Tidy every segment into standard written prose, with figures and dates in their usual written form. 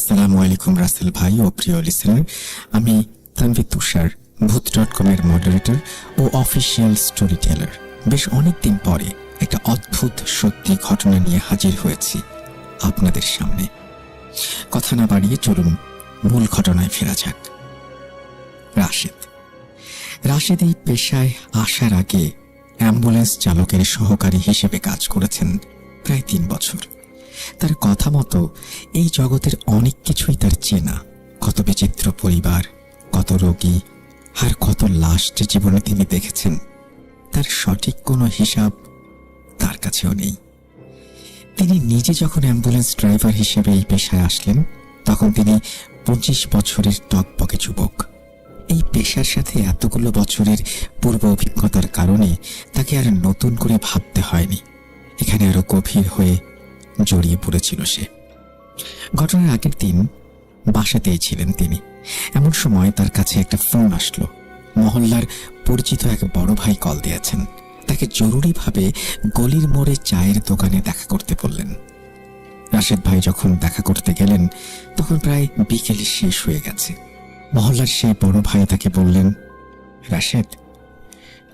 আসসালামু আলাইকুম রাসেল ভাই ও প্রিয় লিসেনার। আমি তানভীর তুষার, ভূত.com এর মডারেটর ও অফিসিয়াল স্টোরি টেলার। বেশ অনেকদিন পরে একটা অদ্ভুত সত্যি ঘটনা নিয়ে হাজির হয়েছি আপনাদের সামনে। কথা না বাড়িয়ে চলুন মূল ঘটনায় ফেরা যাক। রাশেদ এই পেশায় আসার আগে অ্যাম্বুলেন্স চালকের সহকারী হিসেবে কাজ করেছেন প্রায় 3 বছর। তার কথা মতো এই জগতের অনেক কিছুই তার চেনা। কত বিচিত্র পরিবার, কত রোগী আর কত লাশ যে জীবনে তিনি দেখেছেন, তার সঠিক কোনো হিসাব তার কাছেও নেই। তিনি নিজে যখন অ্যাম্বুলেন্স ড্রাইভার হিসেবে এই পেশায় আসলেন, তখন তিনি 25 বছরের টকবকে যুবক। এই পেশার সাথে এতগুলো বছরের পূর্ব অভিজ্ঞতার কারণে তাকে আর নতুন করে ভাবতে হয়নি। এখানে আরো গভীর হয়ে জড়িয়ে পড়েছিল সে। ঘটনার আগের দিন বাসাতেই ছিলেন তিনি। এমন সময় তার কাছে একটা ফোন আসলো। মহল্লার পরিচিত এক বড় ভাই কল দিয়েছেন। তাকে জরুরিভাবে গলির মোড়ে চায়ের দোকানে দেখা করতে বললেন। রাশেদ ভাই যখন দেখা করতে গেলেন, তখন প্রায় বিকেলে শেষ হয়ে গেছে। মহল্লার সেই বড় ভাই তাকে বললেন, রাশেদ,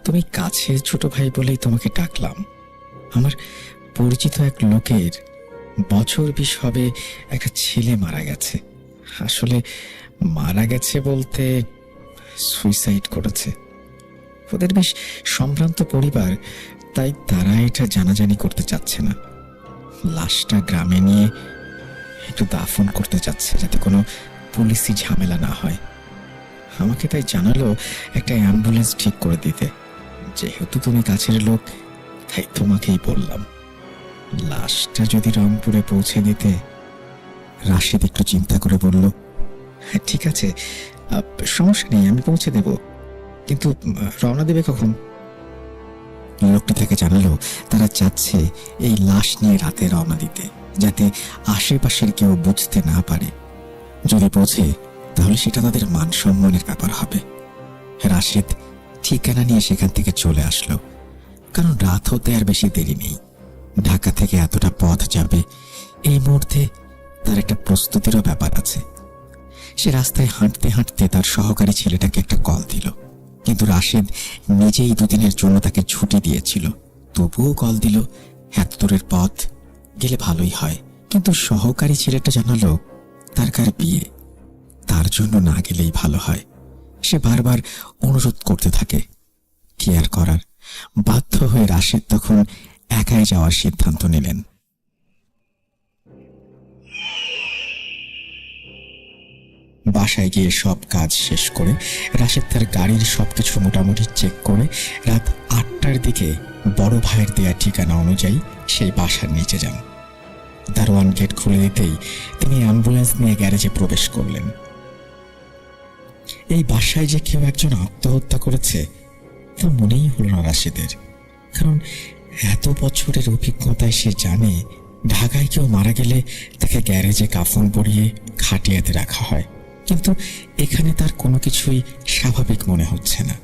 তুমি কাছের ছোট ভাই বলেই তোমাকে ডাকলাম। আমার পরিচিত এক লোকের বছর 20 হবে একটা ছেলে মারা গেছে। আসলে মারা গেছে বলতে সুইসাইড করেছে। ওদের বেশ সম্ভ্রান্ত পরিবার, তাই তারা এটা জানাজানি করতে চাচ্ছে না। লাশটা গ্রামে নিয়ে একটু দাফন করতে চাচ্ছে, যাতে কোনো পুলিশি ঝামেলা না হয়। আমাকে তাই জানালো একটা অ্যাম্বুলেন্স ঠিক করে দিতে। যেহেতু তুমি কাছের লোক, তাই তোমাকেই বললাম। লাশটা যদি রংপুরে পৌঁছে দিতে। রাশেদ একটু চিন্তা করে বলল, হ্যাঁ ঠিক আছে, সমস্যা নেই, আমি পৌঁছে দেব। কিন্তু রওনা দেবে কখন? লোকটি তাকে জানালো তারা চাচ্ছে এই লাশ নিয়ে রাতে রওনা দিতে, যাতে আশেপাশের কেউ বুঝতে না পারে। যদি পৌঁছে, তাহলে সেটা তাদের মান সম্মানের ব্যাপার হবে। রাশেদ ঠিকানা নিয়ে সেখান থেকে চলে আসলো, কারণ রাত হতে আর বেশি দেরি নেই। ঢাকা থেকে এতটা পথ যাবে, এই মুহূর্তে তার একটা প্রস্তুতিরও ব্যাপার আছে। সে রাস্তায় হাঁটতে হাঁটতে তার সহকারী ছেলেটাকে একটা কল দিল, কিন্তু রাশেদ নিজেই 2 দিনের জন্য তাকে ছুটি দিয়েছিল। তবুও কল দিল। এত দূরের পথ গেলে ভালোই হয়, কিন্তু সহকারী ছেলেটা জানালো তার কার বিয়ে, তার জন্য না গেলেই ভালো হয়। সে বারবার অনুরোধ করতে থাকে। কি আর করার, বাধ্য হয়ে রাশেদ তখন একাই যাওয়ার সিদ্ধান্ত নিলেন। বাসায় গিয়ে সব কাজ শেষ করে রাশেদ তার গাড়ির সবকিছু মোটামুটি চেক করে রাত 8টার দিকে বড় ভাইয়ের দেয়া ঠিকানা অনুযায়ী সেই বাসার নিচে যান। দারোয়ান গেট খুলে দিতেই তিনি অ্যাম্বুলেন্স নিয়ে গ্যারেজে প্রবেশ করলেন। এই বাসায় যে কেউ একজন আত্মহত্যা করেছে তা মনেই হল না রাশেদের, কারণ এত বছরের অভিজ্ঞতায় সে জানে ঢাকায় কেউ মারা গেলে তাকে গ্যারেজে কাফন পরিয়ে খাটিয়াতে রাখা হয়, কিন্তু এখানে তার কোনো কিছুই স্বাভাবিক মনে হচ্ছে না।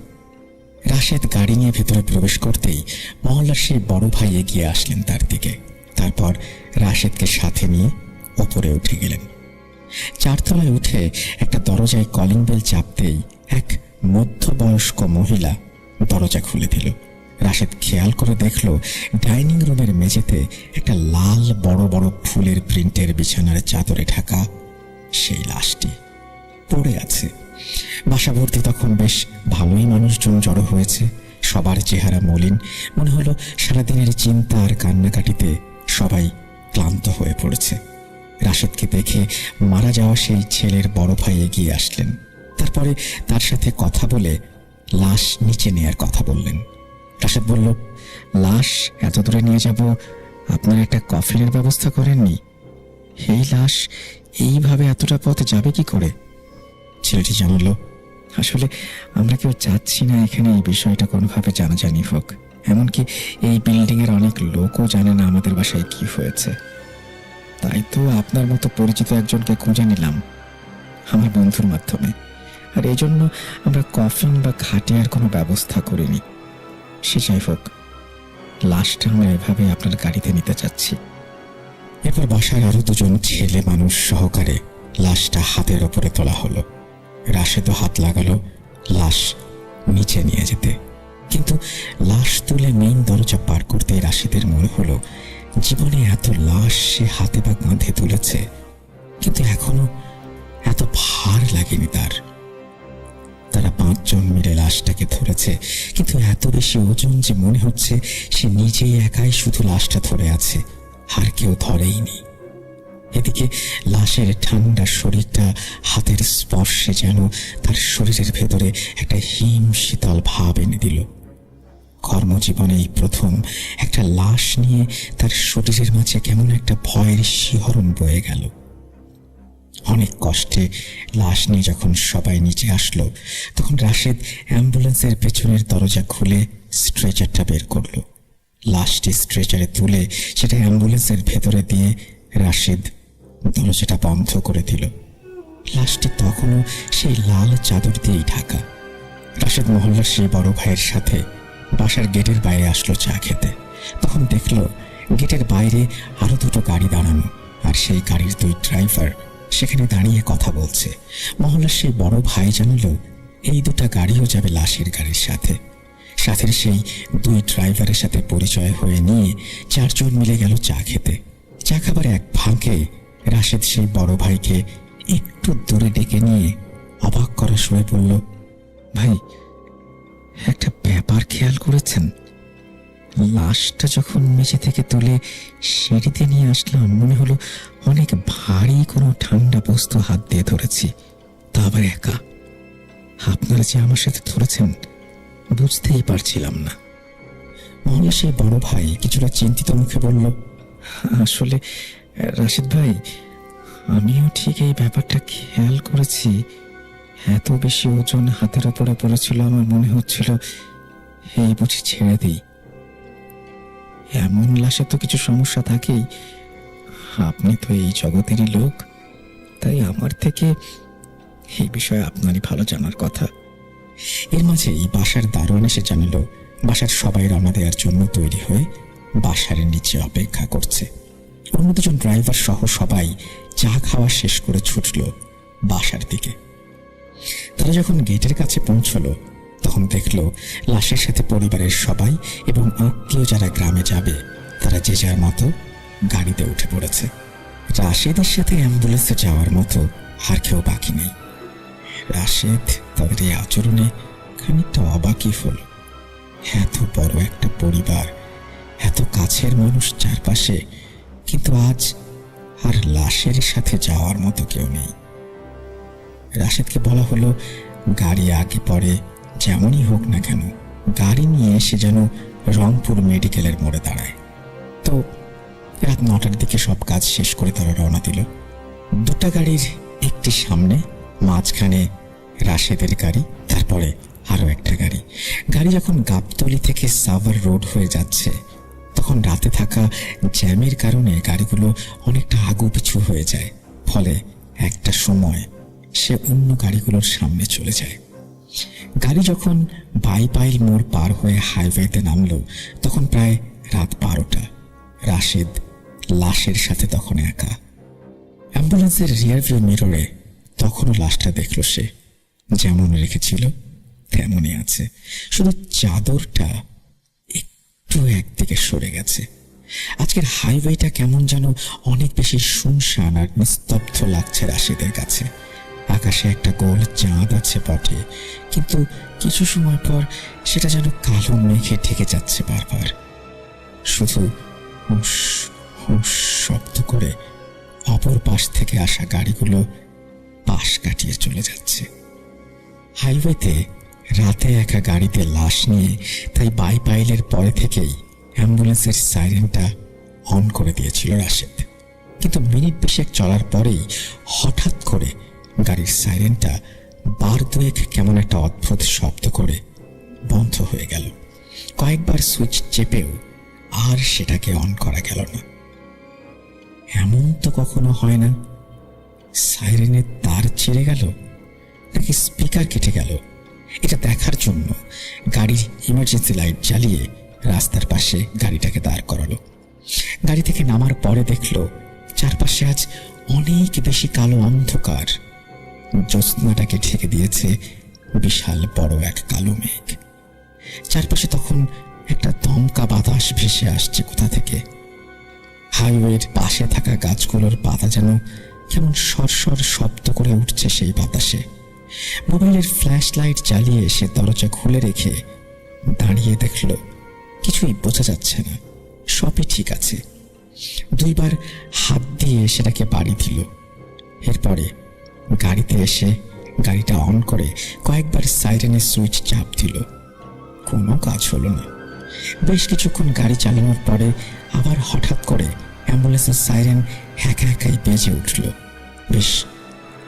রাশেদ গাড়ি নিয়ে ভেতরে প্রবেশ করতেই মহল্লার সেই বড় ভাই এগিয়ে আসলেন তার দিকে। তারপর রাশেদকে সাথে নিয়ে ওপরে উঠে গেলেন। 4 তলায় উঠে একটা দরজায় কলিং বেল চাপতেই এক মধ্যবয়স্ক মহিলা দরজা খুলে দিল। রাশেদ খেয়াল করে দেখল ডাইনিং রুমের মেঝেতে একটা লাল বড় বড় ফুলের প্রিন্টের বিছানার চাদরে ঢাকা সেই লাশটি পড়ে আছে। বাসা ভর্তি তখন বেশ ভালোই মানুষজন জড়ো হয়েছে। সবার চেহারা মলিন, মনে হলো সারাদিনের চিন্তা আর কান্নাকাটিতে সবাই ক্লান্ত হয়ে পড়েছে। রাশেদকে দেখে মারা যাওয়া সেই ছেলের বড় ভাই এগিয়ে আসলেন। তারপরে তার সাথে কথা বলে লাশ নিচে নেয়ার কথা বললেন। রাশেদ বলল, লাশ এত দূরে নিয়ে যাব, আপনারা একটা কফিনের ব্যবস্থা করেননি? এই লাশ এইভাবে এতটা পথ যাবে কি করে? ছেলেটি জানালো, আসলে আমরা কেউ চাচ্ছি না এখানে এই বিষয়টা কোনোভাবে জানাজানি হোক। এমনকি এই বিল্ডিং এর অনেক লোকও জানে না আমাদের বাসায় কি হয়েছে। তাই তো আপনার মতো পরিচিত একজনকে খুঁজে নিলাম আমার বন্ধুর মাধ্যমে, আর এই জন্য আমরা কফিন বা খাটিয়ার কোনো ব্যবস্থা করিনি। সে যাই হোক, লাশটা আমরা এভাবে আপনার গাড়িতে নিতে চাচ্ছি। এরপর বাসার আরো 2জন ছেলে মানুষ সহকারে লাশটা হাতের ওপরে তোলা হলো। রাশেদও হাত লাগালো লাশ নিচে নিয়ে যেতে, কিন্তু লাশ তুলে মেইন দরজা পার করতে রাশেদের মনে হলো জীবনে এত লাশ সে হাতে বা কাঁধে তুলেছে, কিন্তু এখনো এত ভার লাগেনি তার। তারা 5 জন মিলে লাশটাকে ধরেছে, কিন্তু এত বেশি ওজন যে মনে হচ্ছে সে নিজেই একাই শুধু লাশটা ধরে আছে, আর কেউ ধরেইনি। এদিকে লাশের ঠান্ডা শরীরটা হাতের স্পর্শে যেন তার শরীরের ভেতরে একটা হিম শীতল ভাব এনে দিল। কর্মজীবনে এই প্রথম একটা লাশ নিয়ে তার শরীরের মাঝে কেমন একটা ভয়ের শিহরণ বয়ে গেল। অনেক কষ্টে লাশ নিয়ে যখন সবাই নিচে আসলো, তখন রাশেদ অ্যাম্বুলেন্সের পেছনের দরজা খুলে স্ট্রেচারটা বের করলো। লাশটি স্ট্রেচারে তুলে সেটা অ্যাম্বুলেন্সের ভেতরে দিয়ে রাশেদ দরজাটা বন্ধ করে দিল। লাশটি তখনও সেই লাল চাদর দিয়েই ঢাকা। রাশেদ মহল্লার সেই বড় ভাইয়ের সাথে বাসার গেটের বাইরে আসলো চা খেতে। তখন দেখলো গেটের বাইরে আরো 2টো গাড়ি দাঁড়ানো, আর সেই গাড়ির 2 ড্রাইভার সেখানে দাঁড়িয়ে কথা বলছে। মহল্লার সেই বড় ভাই জানালো এই 2টা গাড়িও যাবে লাশের গাড়ির সাথে। সাথের সেই 2 ড্রাইভারের সাথে পরিচয় হয়ে নিয়ে 4 জন মিলে গেল চা খেতে। চা খাবার এক ফাঁকে রাশেদ সেই বড় ভাইকে একটু দূরে ডেকে নিয়ে অবাক করা শুয়ে পড়ল, ভাই একটা ব্যাপার খেয়াল করেছেন? লাশটা যখন মেঝে থেকে তুলে সিঁড়িতে নিয়ে আসলাম, মনে হলো অনেক ভারী কোনো ঠান্ডা বস্তু হাত দিয়ে ধরেছি, তা আবার একা। আপনারা যে আমার সাথে ধরেছেন বুঝতেই পারছিলাম না। মহল্লা সেই বড় ভাই কিছুটা চিন্তিত মুখে বলল, আসলে রাশেদ ভাই, আমিও ঠিক এই ব্যাপারটা খেয়াল করেছি। এত বেশি ওজন হাতের ওপরে পড়েছিল, আমার মনে হচ্ছিল এই বুঝি ছেড়ে দিই। এমন লাশে তো কিছু সমস্যা থাকেই, আপনি তো এই জগতেরই লোক, তাই আমার থেকে এই বিষয়ে আপনারই ভালো জানার কথা। এর মাঝেই বাসার দারোয়ান এসে জানালো বাসার সবাই রওনা দেওয়ার জন্য তৈরি হয়ে বাসার নিচে অপেক্ষা করছে। অন্য 2জন ড্রাইভার সহ সবাই চা খাওয়া শেষ করে ছুটল বাসার দিকে। তারা যখন গেটের কাছে পৌঁছলো, তখন দেখলো লাশের সাথে পরিবারের সবাই এবং আত্মীয় যারা গ্রামে যাবে তারা যে যার মতো গাড়িতে উঠে পড়েছে। রাশেদের সাথে অ্যাম্বুলেন্সে যাওয়ার মতো আর কেউ বাকি নেই। রাশেদ তাদের এই আচরণে খানিকটা অবাকই হল। এত বড় একটা পরিবার, এত কাছের মানুষ চারপাশে, কিন্তু আজ আর লাশের সাথে যাওয়ার মতো কেউ নেই। রাশেদকে বলা হলো গাড়ি আগে পরে যেমনই হোক না কেন গাড়ি নিয়ে এসে যেন রংপুর মেডিকেলের মোড়ে দাঁড়ায়। তো রাত 9টার দিকে সব কাজ শেষ করে তারা রওনা দিল। 2টা গাড়ির একটি সামনে, মাঝখানে রাশেদের গাড়ি, তারপরে আরো একটা গাড়ি। গাড়ি যখন গাবতলী থেকে সাভার রোড হয়ে যাচ্ছে, তখন রাতে থাকা জ্যামের কারণে গাড়িগুলো অনেকটা আগু পিছু হয়ে যায়, ফলে একটা সময় সে অন্য গাড়িগুলোর সামনে চলে যায়। গাড়ি যখন বাইপাইল মোড় পার হয়ে হাইওয়েতে নামলো, তখন প্রায় রাত 12টা। রাশেদ লাশের সাথে তখন একা। অ্যাম্বুলেন্সের রিয়ার ভিউ মিররে তখনও লাশটা দেখল সে, যেমন রেখেছিল তেমনই আছে, শুধু চাদরটা একটু একদিকে সরে গেছে। আজকের হাইওয়েটা কেমন যেন অনেক বেশি শুনশান আর নিস্তব্ধ লাগছে রাশেদের কাছে। আকাশে একটা গোল চাঁদ আছে বটে, কিন্তু কিছু সময় পর সেটা যেন কালো মেঘে ঢেকে যাচ্ছে বারবার। শুধু হুস হুস শব্দ করে অপর পাশ থেকে আসা গাড়িগুলো পাশ কাটিয়ে চলে যাচ্ছে। হাইওয়েতে রাতে একা গাড়িতে লাশ নিয়ে তাই বাইপাইলের পরে থেকেই অ্যাম্বুলেন্সের সাইরেনটা অন করে দিয়েছিল রাশেদ। কিন্তু মিনিট 20 চলার পরেই হঠাৎ করে গাড়ির সাইরেনটা বার 2 কেমন একটা অদ্ভুত শব্দ করে বন্ধ হয়ে গেল। কয়েকবার সুইচ চেপেও আর সেটাকে অন করা গেল না। এমন তো কখনো হয় না। সাইরেনের তার ছিঁড়ে গেল নাকি স্পিকার কেটে গেল, এটা দেখার জন্য গাড়ির ইমার্জেন্সি লাইট জ্বালিয়ে রাস্তার পাশে গাড়িটাকে দাঁড় করালো। গাড়ি থেকে নামার পরে দেখলো চারপাশে আজ অনেক বেশি কালো অন্ধকার। জ্যোৎস্নাটাকে ঢেকে দিয়েছে বিশাল বড় এক কালো মেঘ। চারপাশে তখন একটা দমকা বাতাস ভেসে আসছে কোথা থেকে। হাইওয়ের পাশে থাকা গাছগুলোর পাতা যেন কেমন সরসর শব্দ করে উঠছে সেই বাতাসে। মোবাইলের ফ্ল্যাশ লাইট জ্বালিয়ে সে দরজা খুলে রেখে দাঁড়িয়ে দেখল কিছুই বোঝা যাচ্ছে না, সবই ঠিক আছে। দুইবার হাত দিয়ে সেটাকে বাড়ি দিল। এরপরে গাড়িতে এসে গাড়িটা অন করে কয়েকবার সাইরেনের সুইচ চাপ দিল। কোনো কাজ হলো না। বেশ কিছুক্ষণ গাড়ি চালানোর পরে আবার হঠাৎ করে অ্যাম্বুলেন্সের সাইরেন একাই বেজে উঠল। বেশ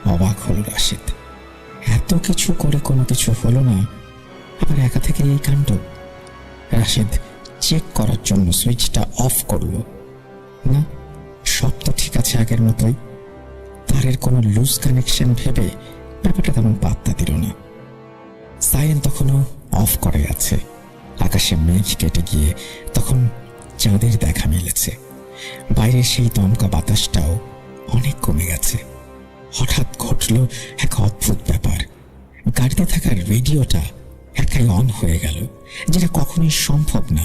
অবাক হলো রাশেদ। এত কিছু করে কোনো কিছু হলো না, আবার একা থেকে এই কাণ্ড। রাশেদ চেক করার জন্য সুইচটা অফ করল। না, সব তো ঠিক আছে আগের মতোই। তারের কোনো লুজ কানেকশন ভেবে ব্যাপারটা তেমন পাত্তা দিল না। সাইরেন তখনও অফ করে আছে। আকাশে মেঘ কেটে গিয়ে তখন চাঁদের দেখা মিলেছে। বাইরের সেই দমকা বাতাসটাও অনেক কমে গেছে। হঠাৎ ঘটল এক অদ্ভুত ব্যাপার। গাড়িতে থাকা রেডিওটা একাই অন হয়ে গেল, যেটা কখনোই সম্ভব না।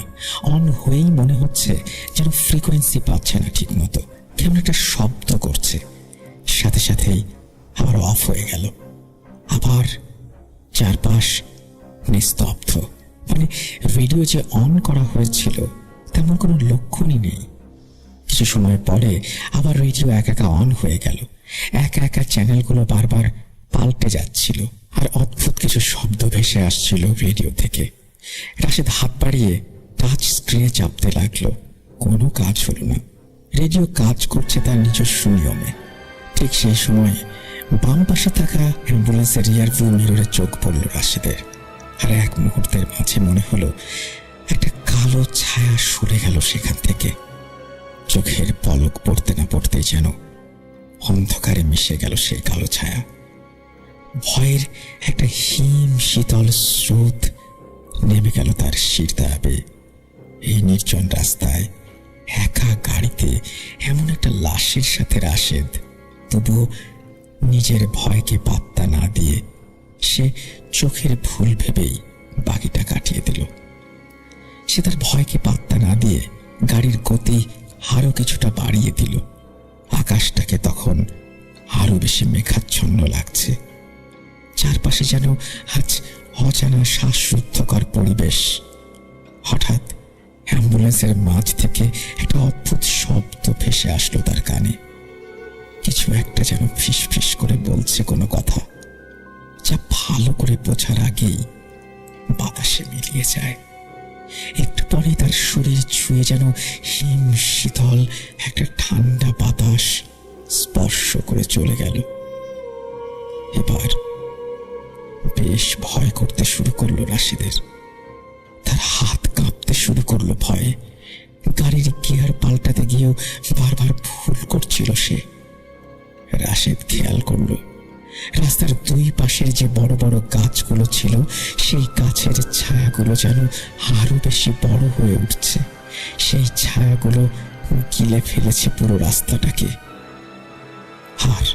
অন হয়েই মনে হচ্ছে যেন ফ্রিকোয়েন্সি পাচ্ছে না ঠিক মতো, কেমন একটা শব্দ করছে। সাথে সাথেই আবার অফ হয়ে গেল। আবার চারপাশ নিস্তব্ধ, মানে রেডিও যে অন করা হয়েছিল তেমন কোনো লক্ষণই নেই। কিছু সময় পরে আবার রেডিও একা অন হয়ে গেল। একা চ্যানেলগুলো বারবার পাল্টে যাচ্ছিল, আর অদ্ভুত কিছু শব্দ ভেসে আসছিল রেডিও থেকে। রাশেদ হাত বাড়িয়ে টাচ স্ক্রিনে চাপতে লাগলো। কোনো কাজ হলো না। রেডিও কাজ করছে তার নিজস্ব নিয়মে। ঠিক সেই সময় বাম পাশে থাকা অ্যাম্বুলেন্সের রিয়ার ভিউ মিররে চোখ পড়ল রাশেদের। আর এক মুহূর্তের মাঝে মনে হলো একটা কালো ছায়া সরে গেল সেখান থেকে। চোখের পলক পড়তে না পড়তেই যেন অন্ধকারে মিশে গেল সেই কালো ছায়া। ভয়ের একটা হিম শীতল স্রোত নেমে গেল তার শিরদাঁড়াবে। এই নির্জন রাস্তায় একা গাড়িতে এমন একটা লাশের সাথে রাশেদ তবুও নিজের ভয়কে পাত্তা না দিয়ে সে চোখের ভুল ভেবেই বাকিটা কাটিয়ে দিল। সে তার ভয়কে পাত্তা না দিয়ে গাড়ির গতি আরো কিছুটা বাড়িয়ে দিল। আকাশটাকে তখন আরো বেশি মেঘাচ্ছন্ন লাগছে। চারপাশে যেন আজ অজানা শ্বাসরুদ্ধকর পরিবেশ। হঠাৎ অ্যাম্বুলেন্সের মাঝ থেকে একটা অদ্ভুত শব্দ ভেসে আসলো তার কানে। কিছু একটা যেন ফিস করে বলছে কোনো কথা, যা ভালো করে বোঝার আগেই বাতাসে মিলিয়ে যায়। একটু পরেই তার শরীর ছুঁয়ে যেন হিম শীতল একটা ঠান্ডা বাতাস স্পর্শ করে চলে গেল। এবার বেশ ভয় করতে শুরু করলো রাশেদের। তার হাত কাঁপতে শুরু করলো ভয়ে। গাড়ির গিয়ার পাল্টাতে গিয়েও বারবার ভুল করছিল সে। রাশেদ খেয়াল করলো রাস্তার দুই পাশের যে বড় বড় গাছগুলো ছিল সেই গাছের ছায়াগুলো যেন আরো বেশি বড় হয়ে উঠছে। সেই ছায়াগুলো গিলে ফেলেছে পুরো রাস্তাটাকে। আর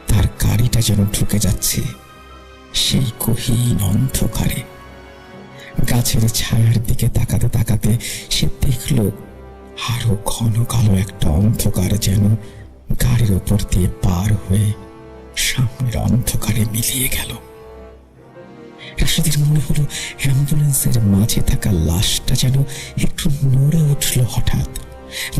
তার গাড়িটা যেন ঢুকে যাচ্ছে সেই গহীন অন্ধকারে। গাছের ছায়ার দিকে তাকাতে তাকাতে সে দেখল আরো ঘন কালো একটা অন্ধকার যেন গাড়ির ওপর দিয়ে পার হয়ে সামনের অন্ধকারে মিলিয়ে গেল। রাশেদের মনে হলো অ্যাম্বুলেন্সের মাঝে থাকা লাশটা যেন একটু নড়ে উঠল হঠাৎ।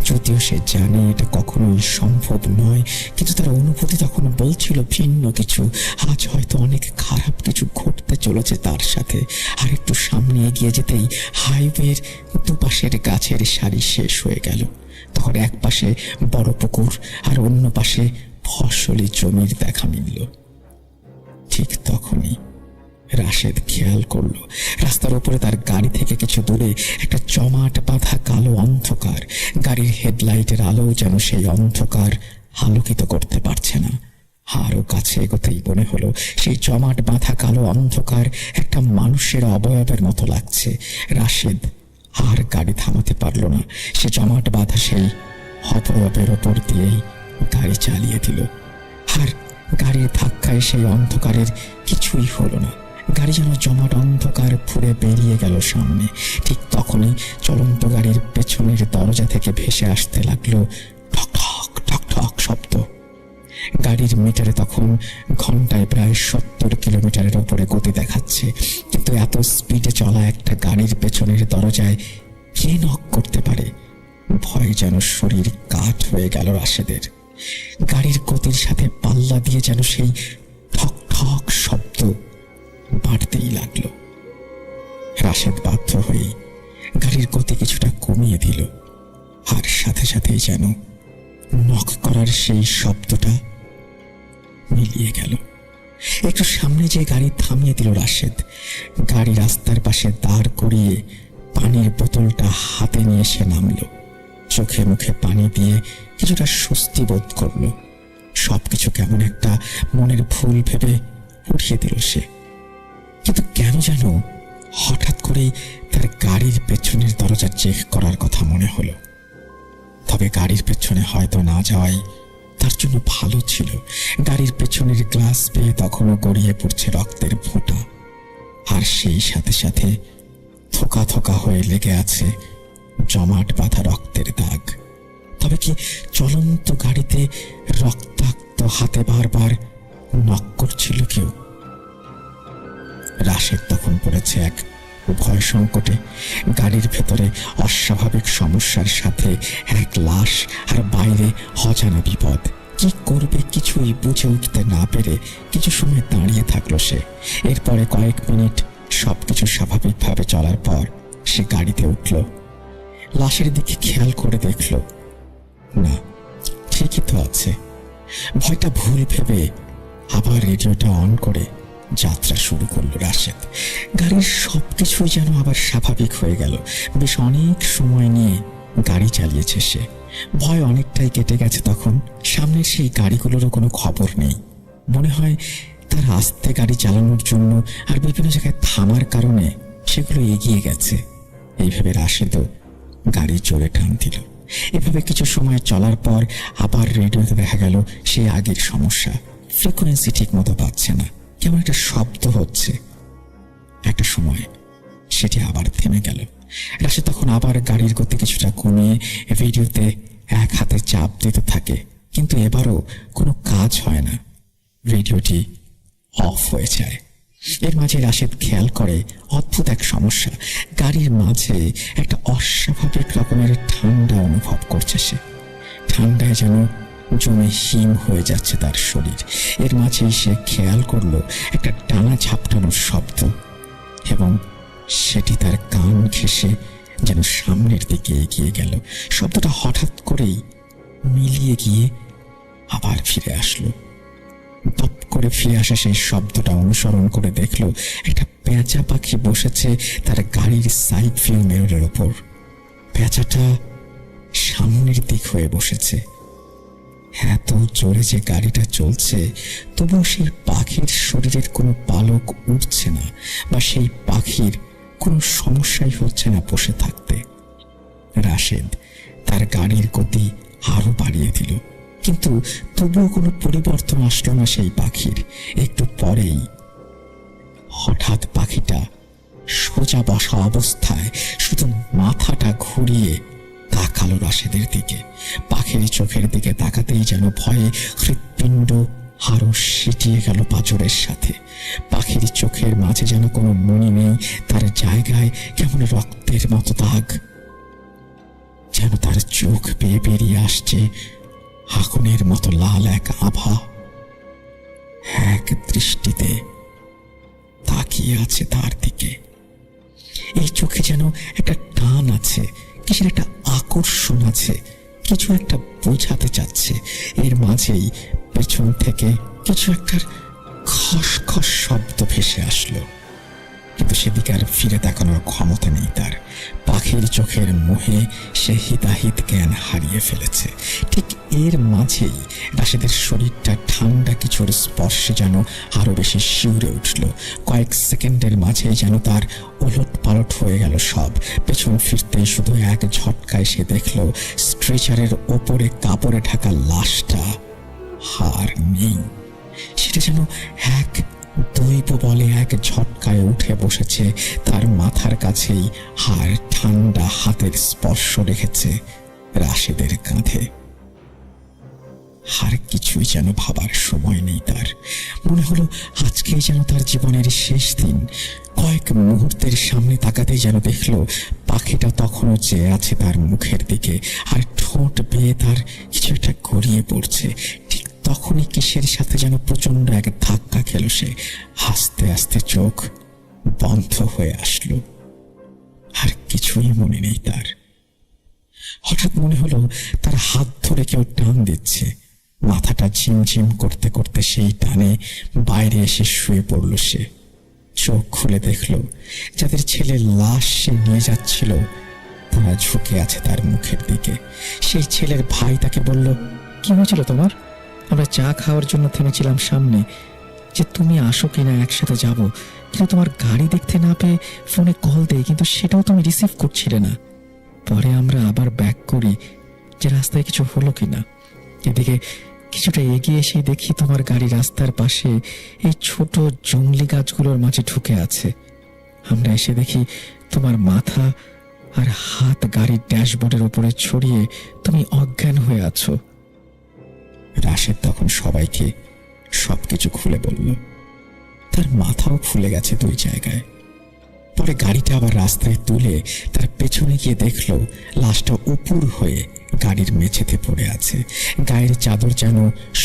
যদিও সে জানে এটা কখনোই সম্ভব নয়, কিন্তু তার অনুভূতি তখন বলছিল ভিন্ন কিছু। আজ হয়তো অনেক খারাপ কিছু ঘটতে চলেছে তার সাথে। আর একটু সামনে এগিয়ে যেতেই হাইওয়ের দুপাশের গাছের সারি শেষ হয়ে গেল। তখন এক পাশে বড় পুকুর আর অন্য পাশে ফসলি জমির দেখা মিলল। ঠিক তখনই রাশেদ খেয়াল করলো রাস্তার উপরে তার গাড়ি থেকে কিছু দূরে একটা জমাট বাঁধা কালো অন্ধকার। গাড়ির হেডলাইটের আলো যেন সেই অন্ধকার আলোকিত করতে পারছে না। আরো কাছে এগোতেই মনে হলো সেই জমাট বাঁধা কালো অন্ধকার একটা মানুষের অবয়বের মতো লাগছে। রাশেদ আর গাড়ি থামাতে পারল না। সে জমাট বাঁধা সেই অবয়বের ওপর দিয়েই গাড়ি চালিয়ে দিল। আর গাড়ির ধাক্কায় সেই অন্ধকারের কিছুই হলো না। গাড়ি যেন জমাট অন্ধকার ফুঁড়ে বেরিয়ে গেল সামনে। ঠিক তখনই চলন্ত গাড়ির পেছনের দরজা থেকে ভেসে আসতে লাগলো ঠক ঠক ঠক ঠক শব্দ। গাড়ির মিটারে তখন ঘন্টায় প্রায় 70 কিলোমিটারের ওপরে গতি দেখাচ্ছে। কিন্তু এত স্পিডে চলা একটা গাড়ির পেছনের দরজায় কে নক করতে পারে? ভয় যেন শরীর কাঠ হয়ে গেল রাশেদের। গাড়ির গতির সাথে পাল্লা দিয়ে যেন সেই ঠক ঠক শব্দ বাড়তেই লাগলো। রাশেদ বাধ্য হয়ে গাড়ির গতি কিছুটা কমিয়ে দিল। আর সাথে সাথেই যেন নক করার সেই শব্দটা মিলিয়ে গেল। একটু সামনে যে গাড়ি থামিয়ে দিল রাশেদ। গাড়ি রাস্তার পাশে দাঁড় করিয়ে পানির বোতলটা হাতে নিয়ে সে নামলো। চোখে মুখে পানি দিয়ে কিছুটা স্বস্তি বোধ করলো। সবকিছু কেমন একটা মনের ভুল ভেবে উঠিয়ে দিল সে। কিন্তু কেন যেন হঠাৎ করেই তার গাড়ির পেছনের দরজা চেক করার কথা মনে হলো। তবে গাড়ির পেছনে হয়তো না যাওয়াই তার জন্য ভালো ছিল। গাড়ির পেছনের গ্লাস পেয়ে তখনও গড়িয়ে পড়ছে রক্তের ফোঁটা। আর সেই সাথে সাথে থোকা থোকা হয়ে লেগে আছে জমাট বাঁধা রক্তের দাগ। তবে কি চলন্ত গাড়িতে রক্তাক্ত হাতে বারবার নক করছিল কেউ? রাশেদ তখন পড়েছে এক ভয় সংকটে। গাড়ির ভেতরে অস্বাভাবিক সমস্যার সাথে এক লাশ, আর বাইরে অজানা বিপদ। কি করবে কিছুই বুঝে উঠতে না পেরে কিছু সময় দাঁড়িয়ে থাকলো সে। এরপরে কয়েক মিনিট সবকিছু স্বাভাবিকভাবে চলার পর সে গাড়িতে উঠল। লাশের দিকে খেয়াল করে দেখল, না, ঠিকই তো আছে। ভয়টা ভুল ভেবে আবার রেডিওটা অন করে যাত্রা শুরু করলো রাশেদ। গাড়ির সবকিছুই যেন আবার স্বাভাবিক হয়ে গেল। বেশ অনেক সময় নিয়ে গাড়ি চালিয়েছে সে। ভয় অনেকটাই কেটে গেছে তখন। সামনের সেই গাড়িগুলোরও কোনো খবর নেই। মনে হয় তার আস্তে গাড়ি চালানোর জন্য আর বিভিন্ন জায়গায় থামার কারণে সেগুলো এগিয়ে গেছে। এইভাবে রাশেদও গাড়ি জোরে টান দিল। এভাবে কিছু সময় চলার পর আবার রেডিওতে দেখা গেল সেই আগের সমস্যা। ফ্রিকোয়েন্সি ঠিক মতো পাচ্ছে না, কেমন একটা শব্দ হচ্ছে। একটা সময় সেটি আবার থেমে গেল। রাশেদ তখন আবার গাড়ির গতি কিছুটা কমিয়ে রেডিওতে এক হাতে চাপ দিতে থাকে। কিন্তু এবারও কোনো কাজ হয় না, রেডিওটি অফ হয়ে যায়। এর মাঝে রাশেদ খেয়াল করে অদ্ভুত এক সমস্যা। গাড়ির মাঝে একটা অস্বাভাবিক রকমের ঠান্ডা অনুভব করছে সে। ঠান্ডায় যেন জমে হিম হয়ে যাচ্ছে তার শরীর। এর মাঝেই সে খেয়াল করলো একটা টানা ঝাপটানোর শব্দ, এবং সেটি তার কান ঘেঁষে যেন সামনের দিকে এগিয়ে গেল। শব্দটা হঠাৎ করেই মিলিয়ে গিয়ে আবার ফিরে আসলো। টপ করে ফিরে আসা সেই শব্দটা অনুসরণ করে দেখলো একটা পেঁচা পাখি বসেছে তার গাড়ির সাইড ভিউ মিররের ওপর। পেঁচাটা সামনের দিক হয়ে বসেছে। এত জোরে যে গাড়িটা চলছে, তবুও সেই পাখির শরীরের কোনো পালক উঠছে না, বা সেই পাখির কোনো সমস্যাই হচ্ছে না বসে থাকতে। রাশেদ তার গাড়ির গতি আরো বাড়িয়ে দিল, কিন্তু তবুও কোনো পরিবর্তন আসলো না সেই পাখির। একটু পরেই হঠাৎ পাখিটা সোজা বসা অবস্থায় শুধু মাথাটা ঘুরিয়ে তাকালো রাশেদের দিকে। পাখির চোখের দিকে তাকাতেই যেন ভয়ে হৃৎপিণ্ড আরো সিটিয়ে গেল পাঁজরের সাথে। পাখির চোখের মাঝে যেন কোনো মনি নেই, তার জায়গায় কেমন রক্তের মতো দাগ। যেন তার চোখ বেয়ে বেরিয়ে আসছে আগুনের মতো লাল এক আভা। এক দৃষ্টিতে তাকিয়ে আছে তার দিকে। এই চোখে যেন একটা টান আছে, কিসের একটা আকর্ষণ আছে, কিছু একটা বোঝাতে চাচ্ছে। এর মাঝেই পেছন থেকে কিছু একটা খসখস শব্দ ভেসে আসলো, কিন্তু সেদিকে আর ফিরে তাকানোর ক্ষমতা নেই তার। পাখির চোখের মোহে সে হিতাহিত জ্ঞান হারিয়ে ফেলেছে। ঠিক এর মাঝেই রাশেদের শরীরটা ঠান্ডা কিছুর স্পর্শে যেন আরো বেশি শিউরে উঠল। কয়েক সেকেন্ডের মাঝেই যেন তার ওলট ওলটপালট হয়ে গেল সব। পেছন ফিরতেই শুধু এক ঝটকায় সে দেখল স্ট্রেচারের ওপরে কাপড়ে ঢাকা লাশটা আর নেই। সেটা যেন এক দৈব বলে এক ঝটকায় উঠে বসেছে তার মাথার কাছেই, আর ঠান্ডা হাতের স্পর্শ রেখেছে রাশেদের কাঁধে। আর কিছুই যেন ভাবার সময় নেই তার। মনে হলো আজকেই যেন তার জীবনের শেষ দিন। কয়েক মুহূর্তের সামনে তাকাতেই যেন দেখলো পাখিটা তখনও চেয়ে আছে তার মুখের দিকে, আর ঠোঁট বেয়ে তার কিছু একটা গড়িয়ে পড়ছে। ঠিক তখনই কিসের সাথে যেন প্রচন্ড এক ধাক্কা খেল সে। আস্তে আস্তে চোখ বন্ধ হয়ে আসলো, আর কিছুই মনে নেই তার। হঠাৎ মনে হলো তার হাত ধরে কেউ টান দিচ্ছে। মাথাটা ঝিমঝিম করতে করতে সেই টানে বাইরে এসে শুয়ে পড়ল সে। চোখ খুলে দেখল যাদের ছেলের লাশ সে নিয়ে যাচ্ছিল তারা ঝুঁকে আছে তার মুখের দিকে। সেই ছেলের ভাই তাকে বলল, কি হয়েছিল তোমার? আমরা চা খাওয়ার জন্য থেমেছিলাম সামনে, যে তুমি আসো কিনা একসাথে যাব, কিন্তু তোমার গাড়ি দেখতে না পেয়ে ফোনে কল দেই, কিন্তু সেটাও তুমি রিসিভ করছিলে না। পরে আমরা আবার ব্যাক করি যে রাস্তায় কিছু হলো কিনা। এদিকে কিছুটা এগিয়ে এসে দেখি তোমার গাড়ি রাস্তার পাশে এই ছোট জংলি গাছগুলোর মাঝে ঢুকে আছে। আমরা এসে দেখি তোমার মাথা আর হাত গাড়ির ড্যাশবোর্ডের উপরে ছড়িয়ে তুমি অজ্ঞান হয়ে আছো। রাশেদ তখন সবাইকে সবকিছু খুলে বলল। তার মাথাও ফুলে গেছে দুই জায়গায়। পরে গাড়িটা আবার রাস্তায় তুলে তার পেছনে গিয়ে দেখল লাশটা উপুর হয়ে গাড়ির মেঝেতে পড়ে আছে। গায়ের চাদর যেন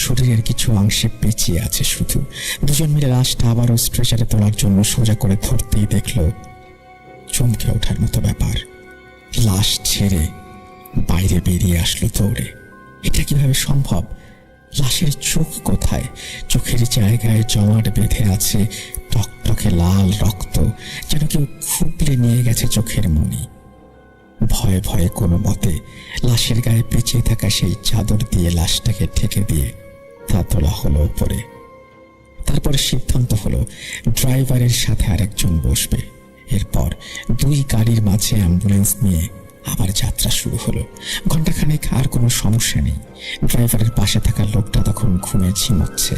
শরীরের কিছু অংশে পেঁচিয়ে আছে শুধু। দুজন মিলে লাশটা আবারও স্ট্রেচারে তোলার জন্য সোজা করে ধরতেই দেখল চমকে ওঠার মতো ব্যাপার। লাশ ছেড়ে বাইরে বেরিয়ে আসলো দৌড়ে। এটা কিভাবে সম্ভব? লাশের চোখ কোথায়? চোখের জায়গায় জমাট বেঁধে আছে টকটকে লাল রক্ত, যেন কেউ খুবলে নিয়ে গেছে চোখের মনি। ভয়ে ভয়ে কোনো মতে লাশের গায়ে পেঁচিয়ে থাকা সেই চাদর দিয়ে লাশটাকে ঢেকে দিয়ে তা তোলা হলো উপরে। তারপরে সিদ্ধান্ত হলো ড্রাইভারের সাথে আরেকজন বসবে। এরপর দুই গাড়ির মাঝে অ্যাম্বুলেন্স নিয়ে আবার যাত্রা শুরু হলো। ঘণ্টাখানেক আর কোনো সমস্যা নেই। ড্রাইভারের পাশে থাকা লোকটা তখন ঘুমে ঝিমোচ্ছে,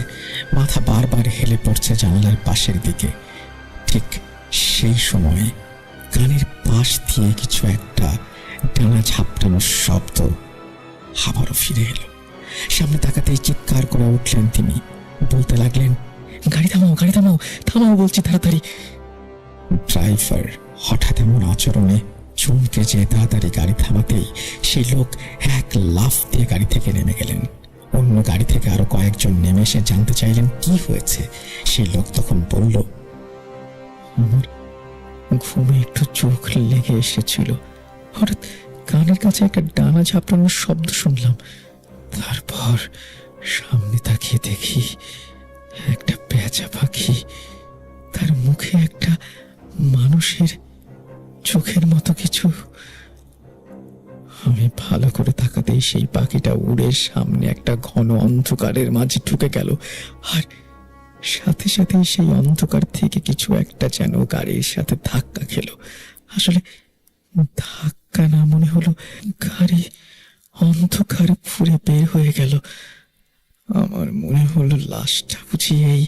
মাথা বারবার হেলে পড়ছে জানালার পাশের দিকে। ঠিক সেই সময় কানের পাশ দিয়ে কিছু একটা ডানা ঝাপটানোর শব্দ আবারও ফিরে এলো। সামনে তাকাতেই চিৎকার করে উঠলেন তিনি, বলতে লাগলেন, গাড়ি থামাও, গাড়ি থামাও, থামাও বলছি তাড়াতাড়ি। ড্রাইভার হঠাৎ এমন আচরণে চমকে যেয়ে তাড়াতাড়ি গাড়ি থামাতেই সেই লোক এক লাফ দিয়ে গাড়ি থেকে নেমে গেলেন। অন্য গাড়ি থেকে আরো কয়েকজন নেমে এসে জানতে চাইলেন কি হয়েছে। সেই লোক তখন বলল, আমার ঘুমে একটু চোখ লেগে এসেছিল, হঠাৎ কানের কাছে একটা ডানা ঝাপটানোর শব্দ শুনলাম। তারপর সামনে তাকিয়ে দেখি একটা পেঁচা পাখি, তার মুখে একটা মানুষের চোখের মতো কিছু। আমি ভালো করে তাকাতেই সেই পাখিটা উড়ে সামনে একটা ঘন অন্ধকারের মাঝে ঢুকে গেল, আর সাথে সাথে সেই অন্ধকার থেকে কিছু একটা যেন গাড়ির সাথে ধাক্কা খেলো। আসলে ধাক্কা না, মনে হলো গাড়ি অন্ধকার ফুরে বের হয়ে গেল। আমার মনে হলো লাশটা বুঝি এই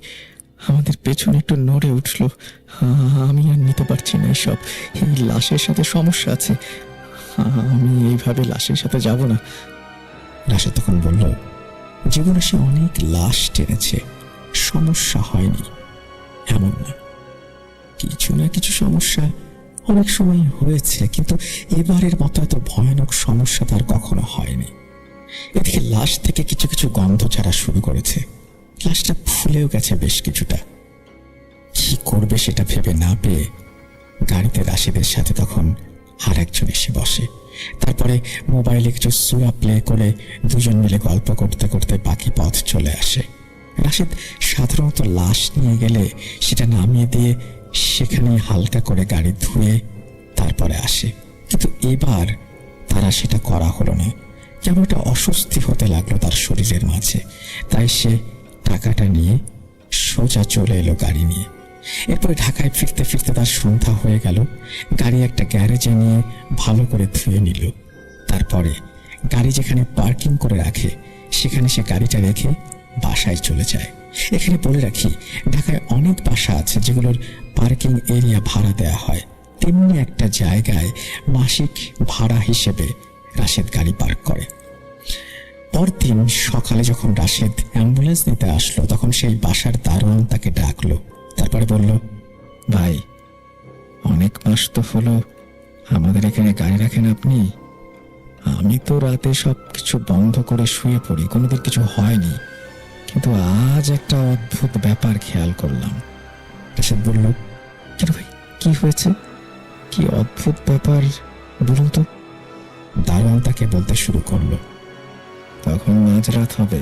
আমাদের পেছনে একটু নড়ে উঠলো। আমি আর নিতে পারছি না এসব, এই লাশের সাথে সমস্যা আছে, আমি এইভাবে লাশের সাথে যাব না। রাশেদ তখন বলল, জীবনে সে অনেক লাশ টেনেছে, সমস্যা হয়নি এমন না। কিছু না কিছু সমস্যা অনেক সময় হয়েছে, কিন্তু এবারের মতো এত ভয়ানক সমস্যা তার কখনো হয়নি। এদিকে লাশ থেকে কিছু কিছু গন্ধ ছাড়া শুরু করেছে। লাশটা ফুলেও গেছে বেশ কিছুটা। কি করবে সেটা ভেবে না পেয়ে গাড়িতে রাশেদের সাথে তখন আর একজন এসে বসে। তারপরে মোবাইলে কিছু সূরা প্লে করে দুজন মিলে গল্প করতে করতে বাকি পথ চলে আসে। রাশেদ সাধারণত লাশ নিয়ে গেলে সেটা নামিয়ে দিয়ে সেখানে হালকা করে গাড়ি ধুয়ে তারপরে আসে, কিন্তু এবার তারা সেটা করা হলো না। কেমন একটা অস্বস্তি হতে লাগলো তার শরীরের মাঝে। তাই সে টাকাটা নিয়ে সোজা চলে এলো গাড়ি নিয়ে। এরপরে ঢাকায় ফিরতে ফিরতে তার সন্ধ্যা হয়ে গেল। গাড়ি একটা গ্যারেজে নিয়ে ভালো করে ধুয়ে নিল। তারপরে গাড়ি যেখানে পার্কিং করে রাখে সেখানে সে গাড়িটা রেখে বাসায় চলে যায়। এখানে বলে রাখি, ঢাকায় অনেক বাসা আছে যেগুলোর পার্কিং এরিয়া ভাড়া দেওয়া হয়। তেমনি একটা জায়গায় মাসিক ভাড়া হিসেবে রাশেদ গাড়ি পার্ক করে। পরদিন সকালে যখন রাশেদ অ্যাম্বুলেন্স নিতে আসলো তখন সেই বাসার দারোয়ান তাকে ডাকলো। তারপরে বলল, ভাই, অনেক মাস তো হলো আমাদের এখানে গাড়ি রাখেন আপনি। আমি তো রাতে সব কিছু বন্ধ করে শুয়ে পড়ি, কোনোদিন কিছু হয়নি, কিন্তু আজ একটা অদ্ভুত ব্যাপার খেয়াল করলাম। রাশেদ বলল, কেন ভাই, কি হয়েছে? কি অদ্ভুত ব্যাপার বলুন তো। দারোয়ান তাকে বলতে শুরু করলো, তখন মাঝরাত হবে,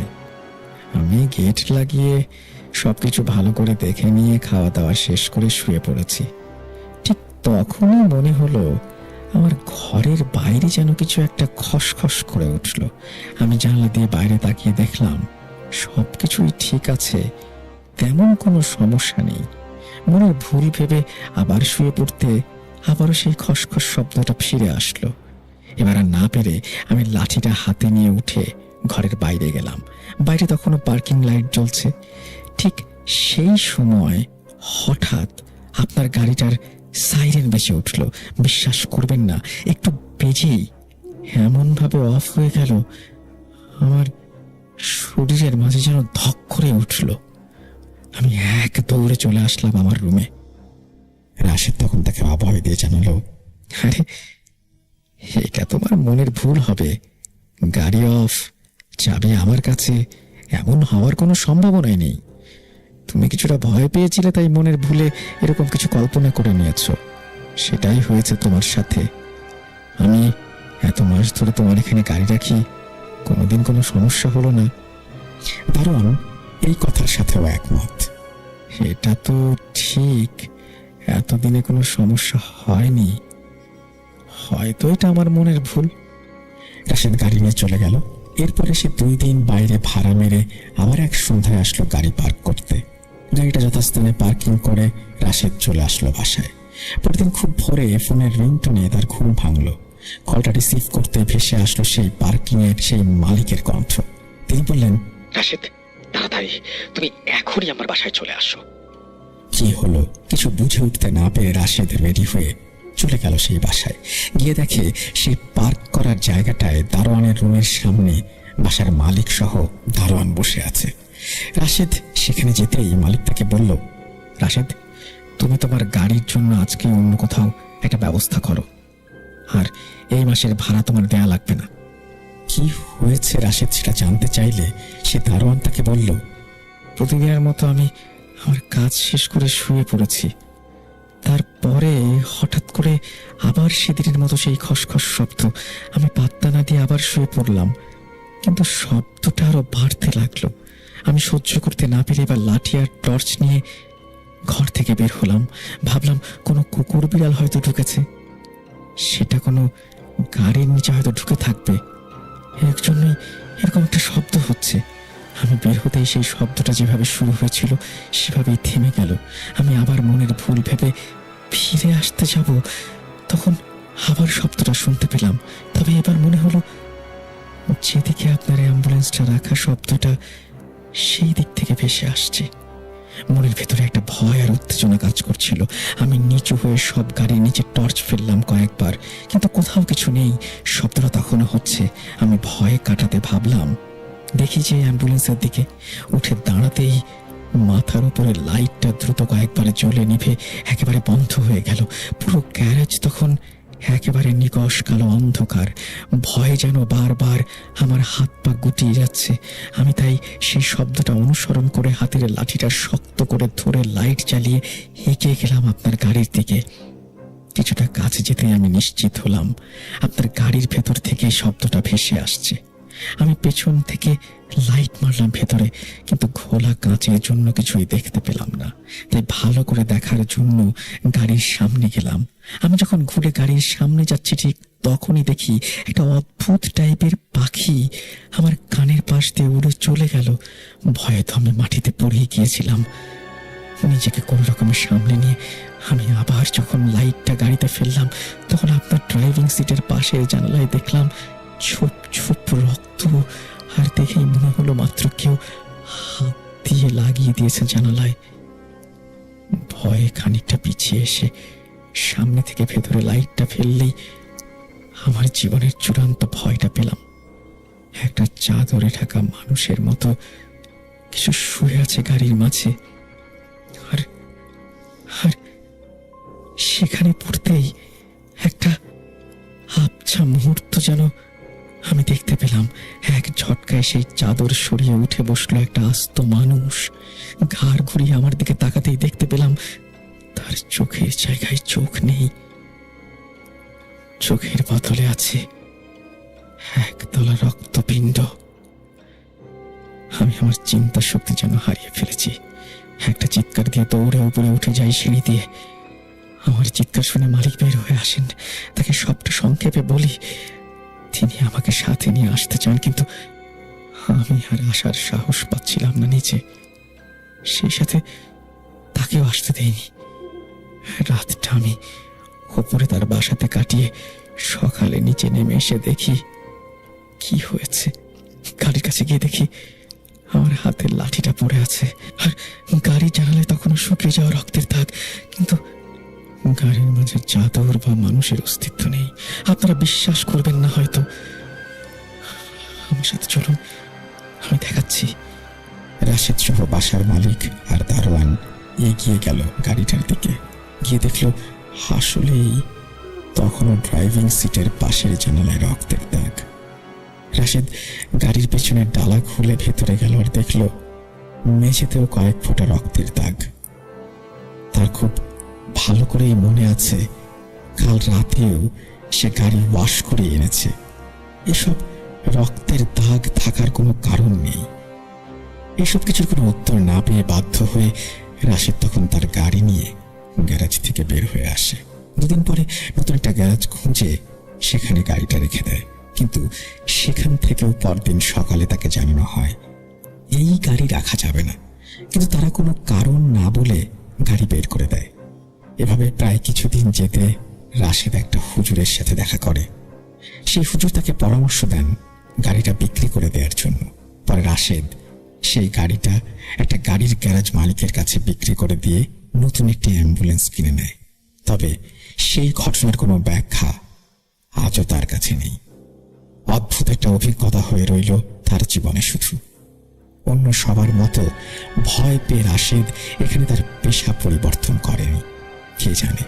আমি গেট লাগিয়ে সবকিছু ভালো করে দেখে নিয়ে খাওয়া দাওয়া শেষ করে শুয়ে পড়েছি। ঠিক তখনই মনে হলো আমার ঘরের বাইরে যেন কিছু একটা খসখস করে উঠল। আমি জানলা দিয়ে বাইরে তাকিয়ে দেখলাম সবকিছুই ঠিক আছে, তেমন কোনো সমস্যা নেই। মনে ভুল ভেবে আবার শুয়ে পড়তে আবারও সেই খসখস শব্দটা ফিরে আসলো। এবার আর না পেরে আমি লাঠিটা হাতে নিয়ে উঠে ঘরের বাইরে গেলাম। বাইরে তখনও পার্কিং লাইট জ্বলছে। ঠিক সেই সময় হঠাৎ আপনার গাড়িটার সাইরেন বেজে উঠল। বিশ্বাস করবেন না, একটু বেজেই এমনভাবে অফ হয়ে গেল, আমার শরীরের মাঝে যেন ধক করে উঠল। আমি এক দৌড়ে চলে আসলাম আমার রুমে। রাশেদ তখন তাকে অভয় দিয়ে জানালো, আরে, এটা তোমার মনের ভুল হবে। গাড়ি অফ, চাবি আমার কাছে, এমন হওয়ার কোনো সম্ভাবনাই নেই। তুমি কিছুটা ভয় পেয়েছিলে তাই মনের ভুলে এরকম কিছু কল্পনা করে নিয়েছ। সেটাই হয়েছে তোমার সাথে। আমি এত মাস ধরে তোমার এখানে গাড়ি রাখি, কোনোদিন কোনো সমস্যা হলো না। দারোয়ান এই কথার সাথেও একমত। এটা তো ঠিক, এতদিনে কোনো সমস্যা হয়নি। হয়তো এটা আমার মনের ভুল। রাশেদ গাড়ি নিয়ে চলে গেল। এরপরে সে 2 দিন বাইরে ভাড়া মেরে আবার এক সন্ধ্যায় আসলো গাড়ি পার্ক করতে। গাড়িটা যথাস্থানে পার্কিং করে রাশেদ চলে আসলো বাসায়। পরদিন খুব ভোরে ফোনের রিংটোনে তার ঘুম ভাঙলো। কলটা রিসিভ করতে ভেসে আসলো সেই পার্কিং এর সেই মালিকের কণ্ঠ। তিনি বললেন, রাশেদ, তাড়াতাড়ি তুমি এখনই আমার বাসায় চলে আসো। কি হলো কিছু বুঝে উঠতে না পেরে রাশেদ রেডি হয়ে চলে গেল সেই বাসায়। গিয়ে দেখে সেই পার্ক করার জায়গাটায় দারোয়ানের রুমের সামনে বাসার মালিক সহ দারোয়ান বসে আছে। রাশেদ সেখানে যেতেই মালিক তাকে বলল, রাশেদ, তুমি তোমার গাড়ির জন্য আজকে অন্য কোথাও একটা ব্যবস্থা করো, আর এই মাসের ভাড়া তোমার দেয়া লাগবে না। কি হয়েছে রাশেদ সেটা জানতে চাইলে সে দারোয়ান তাকে বলল, প্রতিদিনের মতো আমি আমার কাজ শেষ করে শুয়ে পড়েছি। তারপরে হঠাৎ করে আবার সেদিনের মতো সেই খসখস শব্দ। আমি পাত্তা না দিয়ে আবার শুয়ে পড়লাম, কিন্তু শব্দটা আরো বাড়তে লাগলো। আমি সহ্য করতে না পেরে এবার লাঠি আর টর্চ নিয়ে ঘর থেকে বের হলাম। ভাবলাম কোনো কুকুর বিড়াল হয়তো ঢুকেছে, সেটা কোনো গাড়ির নিচে হয়তো ঢুকে থাকবে, এর জন্যই এরকম একটা শব্দ হচ্ছে। আমি বের হতেই সেই শব্দটা যেভাবে শুরু হয়েছিল সেভাবেই থেমে গেল। আমি আবার মনের ভুল ভেবে ফিরে আসতে যাব, তখন আবার শব্দটা শুনতে পেলাম। তবে এবার মনে হলো যেদিকে আপনার অ্যাম্বুলেন্সটা রাখা শব্দটা সেই দিক থেকে ভেসে আসছে। মনের ভেতরে একটা ভয় আর উত্তেজনা কাজ করছিল। আমি নিচু হয়ে সব গাড়ির নিচে টর্চ ফেললাম কয়েকবার, কিন্তু কোথাও কিছু নেই। শব্দটা তখনও হচ্ছে। আমি ভয় কাটাতে ভাবলাম, দেখি যে অ্যাম্বুলেন্সের দিকে উঠে দাঁড়াতেই মাথার উপরে লাইটটা দ্রুত কয়েকবারে জ্বলে নিভে একেবারে বন্ধ হয়ে গেল। পুরো গ্যারেজ তখন একেবারে নিকষ কালো অন্ধকার। ভয় যেন বারবার আমার হাত পা গুটিয়ে যাচ্ছে। আমি তাই সেই শব্দটা অনুসরণ করে হাতের লাঠিটা শক্ত করে ধরে লাইট জ্বালিয়ে এগিয়ে গেলাম আপনার গাড়ির দিকে। কিছুটা কাছে যেতেই আমি নিশ্চিত হলাম আপনার গাড়ির ভেতর থেকে শব্দটা ভেসে আসছে। আমি পেছন থেকে লাইট মারলাম ভেতরে, কিন্তু খোলা কাঁচের জন্য কিছুই দেখতে পেলাম না। তাই ভালো করে দেখার জন্য গাড়ির সামনে গেলাম। আমি যখন ঘুরে গাড়ির সামনে যাচ্ছি ঠিক তখনই দেখি একটা অদ্ভুত টাইপের পাখি আমার কানের পাশ দিয়ে উড়ে চলে গেল। ভয়ে থমে মাটিতে পড়ে গিয়েছিলাম। নিজেকে কোনো রকমের সামলে নিয়ে আমি আবার যখন লাইটটা গাড়িতে ফেললাম, তখন আপনার ড্রাইভিং সিটের পাশের জানালায় দেখলাম ছোপ ছোপ রক্ত। আর দেখেই মনে হলো মাত্র কেউ হাত দিয়ে লাগিয়ে দিয়েছে জানালায়। ভয়ে খানিকটা পিছিয়ে এসে সামনে থেকে ভেতরে লাইটটা ফেললেই আমার জীবনের চূড়ান্ত ভয়টা পেলাম। একটা চাদরে ঢাকা মানুষের মতো কিছু শুয়ে আছে গাড়ির মাঝে। আর আর সেখানে পড়তেই একটা আবছা মুহূর্ত যেন আমি দেখতে পেলাম। এক ঝটকায় সেই চাদর সরিয়ে উঠে বসলো একটা আস্ত মানুষ। ঘাড় ঘুরিয়ে আমার দিকে তাকাতেই দেখতে পেলাম তার চোখের জায়গায় চোখ নেই, চোখের বদলে আছে একতলা রক্তপিণ্ড। আমি আমার চিন্তা শক্তি যেন হারিয়ে ফেলেছি। একটা চিৎকার দিয়ে দৌড়ে উপরে উঠে যাই সিঁড়ি দিয়ে। আমার চিৎকার শুনে মালিক বের হয়ে আসেন। তাকে সবটা সংক্ষেপে বলি। তিনি আমাকে সাথে নিয়ে আসতে চান, কিন্তু আমি আর আসার সাহস পাচ্ছিলাম না নিচে। সেই সাথে তাকেও আসতে দেয়নি। রাতটা আমি ওপরে তার বাসাতে কাটিয়ে সকালে নিচে নেমে এসে দেখি কি হয়েছে। গাড়ির কাছে গিয়ে দেখি আমার হাতের লাঠিটা পড়ে আছে, আর গাড়ির জানালায় তখনও শুকিয়ে যাওয়া রক্তের দাগ, কিন্তু গাড়ির মাঝে চাদর বা মানুষের অস্তিত্ব নেই। আপনারা বিশ্বাস করবেন না হয়তো। আমার সাথে চলুন, আমি দেখাচ্ছি। রাশেদ সহ বাসার মালিক আর দারোয়ান এগিয়ে গেল গাড়িটার দিকে। গিয়ে দেখল আসলেই তখনও ড্রাইভিং সিটের পাশের জানালায় রক্তের দাগ। রাশেদ গাড়ির পেছনের ডালা খুলে ভেতরে গেল আর দেখল মেঝেতেও কয়েক ফোঁটা রক্তের দাগ। তার খুব ভালো করেই মনে আছে কাল রাতেও সে গাড়ি ওয়াশ করে এনেছে। এসব রক্তের দাগ থাকার কোনো কারণ নেই। এসব কিছুর কোনো উত্তর না পেয়ে বাধ্য হয়ে রাশেদ তখন তার গাড়ি নিয়ে গ্যারেজ থেকে বের হয়ে আসে। দুদিন পরে নতুন একটা গ্যারেজ খুঁজে সেখানে গাড়িটা রেখে দেয়, কিন্তু সেখান থেকেও পরদিন সকালে তাকে জানানো হয় এই গাড়ি রাখা যাবে না, কিন্তু তারা কোনো কারণ না বলে গাড়ি বের করে দেয়। এভাবে প্রায় কিছুদিন যেতে রাশেদ একটা হুজুরের সাথে দেখা করে। সেই হুজুর তাকে পরামর্শ দেন গাড়িটা বিক্রি করে দেওয়ার জন্য। পরে রাশেদ সেই গাড়িটা একটা গাড়ির গ্যারেজ মালিকের কাছে বিক্রি করে দিয়ে নতুন একটি অ্যাম্বুলেন্স কিনে নেয়। তবে সেই ঘটনার কোনো ব্যাখ্যা আজও তার কাছে নেই। অদ্ভুত একটা অভিজ্ঞতা হয়ে রইল তার জীবনে। শুধু অন্য সবার মতো ভয় পেয়ে রাশেদ এখানে তার পেশা পরিবর্তন করেনি। কে জানে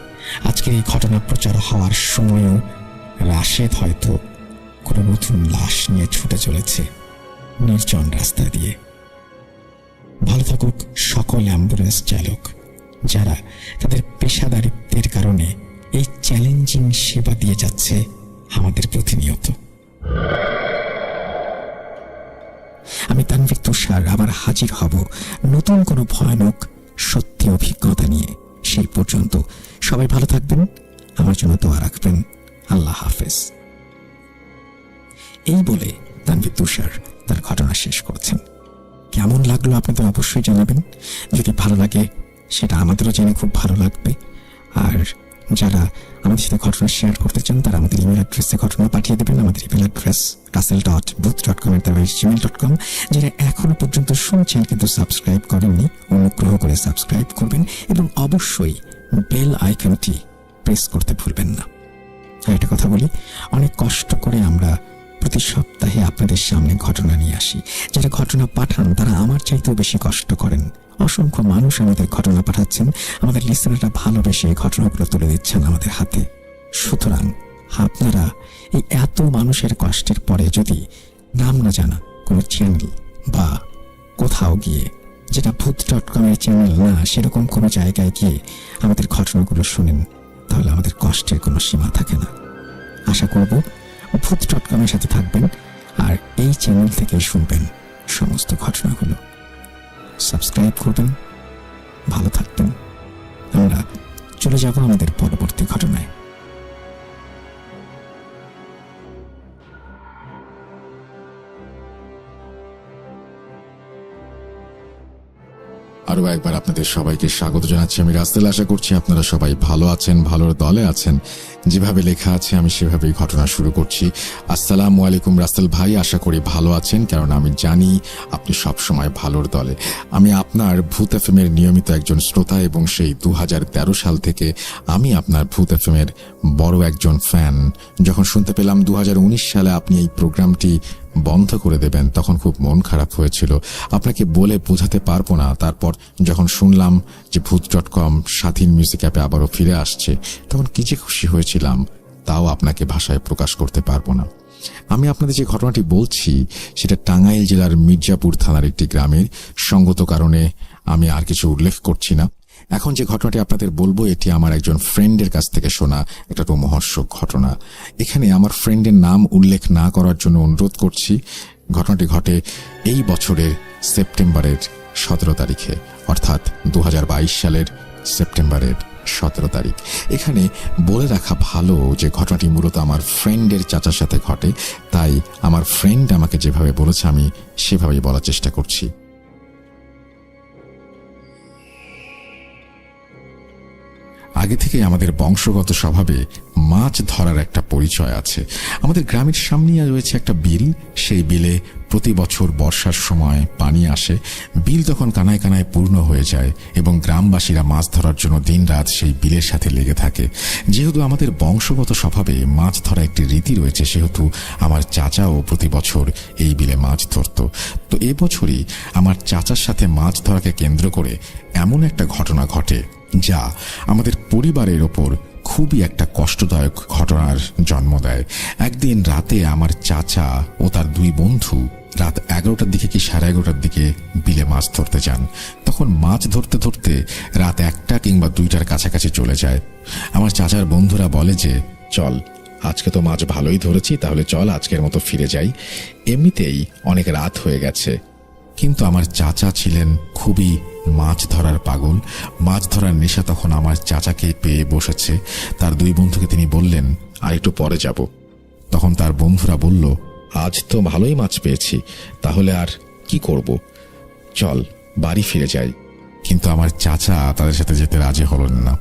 আজকের এই ঘটনা প্রচার হওয়ার সময়ও রাশেদ হয়তো কোনো নতুন লাশ নিয়ে ছুটে চলেছে নির্জন রাস্তা দিয়ে। ভালো থাকুক সকল অ্যাম্বুলেন্স চালক যারা তাদের পেশাদারিত্বের কারণে এই চ্যালেঞ্জিং সেবা দিয়ে যাচ্ছে আমাদের প্রতিনিয়ত। আমি তানভীর তুষার আবার হাজির হব নতুন কোনো ভয়ানক সত্যি অভিজ্ঞতা নিয়ে। সেই পর্যন্ত সবাই ভালো থাকবেন, আমার জন্য দোয়া রাখবেন। আল্লাহ হাফেজ। এই বলে তানভীর তুষার তার ঘটনা শেষ করছেন। কেমন লাগলো আপনাদের অবশ্যই জানাবেন। যদি ভালো লাগে সেটা আমাদেরও জেনে খুব ভালো লাগবে। আর যারা আমাদের সাথে ঘটনা শেয়ার করতে চান তারা আমাদের ইমেল অ্যাড্রেসে ঘটনা পাঠিয়ে দেবেন। আমাদের ইমেল অ্যাড্রেস russell.booth.com@gmail.com। যারা এখনো পর্যন্ত শুনছেন কিন্তু সাবস্ক্রাইব করেননি, অনুগ্রহ করে সাবস্ক্রাইব করবেন এবং অবশ্যই বেল আইকনটি প্রেস করতে ভুলবেন না। আর একটা কথা বলি, অনেক কষ্ট করে আমরা প্রতি সপ্তাহে আপনাদের সামনে ঘটনা নিয়ে আসি। যারা ঘটনা পাঠান তারা আমার চাইতেও বেশি কষ্ট করেন। অসংখ্য মানুষ আমাদের ঘটনা পাঠাচ্ছেন, আমাদের লিসনাররা ভালোবেসে এই ঘটনাগুলো তুলে দিচ্ছেন আমাদের হাতে। সুতরাং আপনারা এই এত মানুষের কষ্টের পরে যদি নাম না জানা কোনো চ্যানেল বা কোথাও গিয়ে, যেটা ভূত.com-এর চ্যানেল না, সেরকম কোনো জায়গায় গিয়ে আমাদের ঘটনাগুলো শুনেন, তাহলে আমাদের কষ্টের কোনো সীমা থাকে না। আশা করব ভূত.com-এর সাথে থাকবেন আর এই চ্যানেল থেকে শুনবেন সমস্ত ঘটনাগুলো। সাবস্ক্রাইব করবেন, ভালো থাকবেন। আমরা চলে যাব আমাদের পরবর্তী ঘটনায়। আরো একবার আপনাদের সবাইকে স্বাগত জানাচ্ছি। আমি রাসেল। আশা করছি আপনারা সবাই ভালো আছেন, ভালোর দলে আছেন। যেভাবে লেখা আছে আমি সেভাবেই ঘটনা শুরু করছি। আসসালামু আলাইকুম রাসেল ভাই, আশা করি ভালো আছেন, কারণ আমি জানি আপনি সবসময় ভালোর দলে। আমি আপনার ভূত এফএমের নিয়মিত একজন শ্রোতা এবং সেই 2013 সাল থেকে আমি আপনার ভূত এফএমের বড় একজন ফ্যান। যখন শুনতে পেলাম 2019 সালে আপনি এই প্রোগ্রামটি বন্ধ করে দেবেন, তখন খুব মন খারাপ হয়েছিল, আপনাকে বলে বোঝাতে পারবো না। তারপর যখন শুনলাম যে ভূত.com স্বাধীন মিউজিক অ্যাপে আবারও ফিরে আসছে, তখন কি যে খুশি হয়েছিলাম তাও আপনাকে ভাষায় প্রকাশ করতে পারবো না। আমি আপনাদের যে ঘটনাটি বলছি সেটা টাঙ্গাইল জেলার মির্জাপুর থানার একটি গ্রামের। সঙ্গত কারণে আমি আর কিছু উল্লেখ করছি না। এখন যে ঘটনাটি আপনাদের বলবো এটি আমার একজন ফ্রেন্ডের কাছ থেকে শোনা একটা রোমহর্ষক ঘটনা। এখানে আমার ফ্রেন্ডের নাম উল্লেখ না করার জন্য অনুরোধ করছি। ঘটনাটি ঘটে এই বছরের সেপ্টেম্বরের 17 তারিখে, অর্থাৎ 2022 সালের সেপ্টেম্বরের 17 তারিখ। এখানে বলে রাখা ভালো যে ঘটনাটি মূলত আমার ফ্রেন্ডের চাচার সাথে ঘটে, তাই আমার ফ্রেন্ড আমাকে যেভাবে বলেছে আমি সেভাবেই বলার চেষ্টা করছি। আগে থেকে আমাদের বংশগত স্বভাবে মাছ ধরার একটা পরিচয় আছে। আমাদের গ্রামের সামনেই রয়েছে একটা বিল। সেই বিলে প্রতি বছর বর্ষার সময় পানি আসে। বিল তখন কানায় কানায় পূর্ণ হয়ে যায় এবং গ্রামবাসীরা মাছ ধরার জন্য দিনরাত সেই বিলের সাথে লেগে থাকে। যেহেতু আমাদের বংশগত স্বভাবে মাছ ধরা একটি রীতি রয়েছে, সেহেতু আমার চাচাও প্রতি বছর এই বিলে মাছ ধরত। তো এবছরই আমার চাচার সাথে মাছ ধরাকে কেন্দ্র করে এমন একটা ঘটনা ঘটে যা আমাদের পরিবারের ওপর খুবই একটা কষ্টদায়ক ঘটনার জন্ম দেয়। একদিন রাতে আমার চাচা ও তার দুই বন্ধু রাত 11টার দিকে কি 11:30টার দিকে বিলে মাছ ধরতে যান। তখন মাছ ধরতে ধরতে রাত 1টা কিংবা 2টার কাছাকাছি চলে যায়। আমার চাচার বন্ধুরা বলে যে, চল আজকে তো মাছ ভালোই ধরেছি, তাহলে চল আজকের মতো ফিরে যাই, এমনিতেই অনেক রাত হয়ে গেছে। কিন্তু আমার চাচা ছিলেন খুবই মাছ ধরার পাগল। মাছ ধরার নেশা তখন আমার চাচাকে পেয়ে বসেছে। তার দুই বন্ধুকে তিনি বললেন, আর একটু পরে যাব। তখন তার বন্ধুরা বলল, আজ তো ভালোই মাছ পেয়েছি, তাহলে আর কি করব, চল বাড়ি ফিরে যাই। কিন্তু আমার চাচা তাদের সাথে যেতে রাজি হলেন না।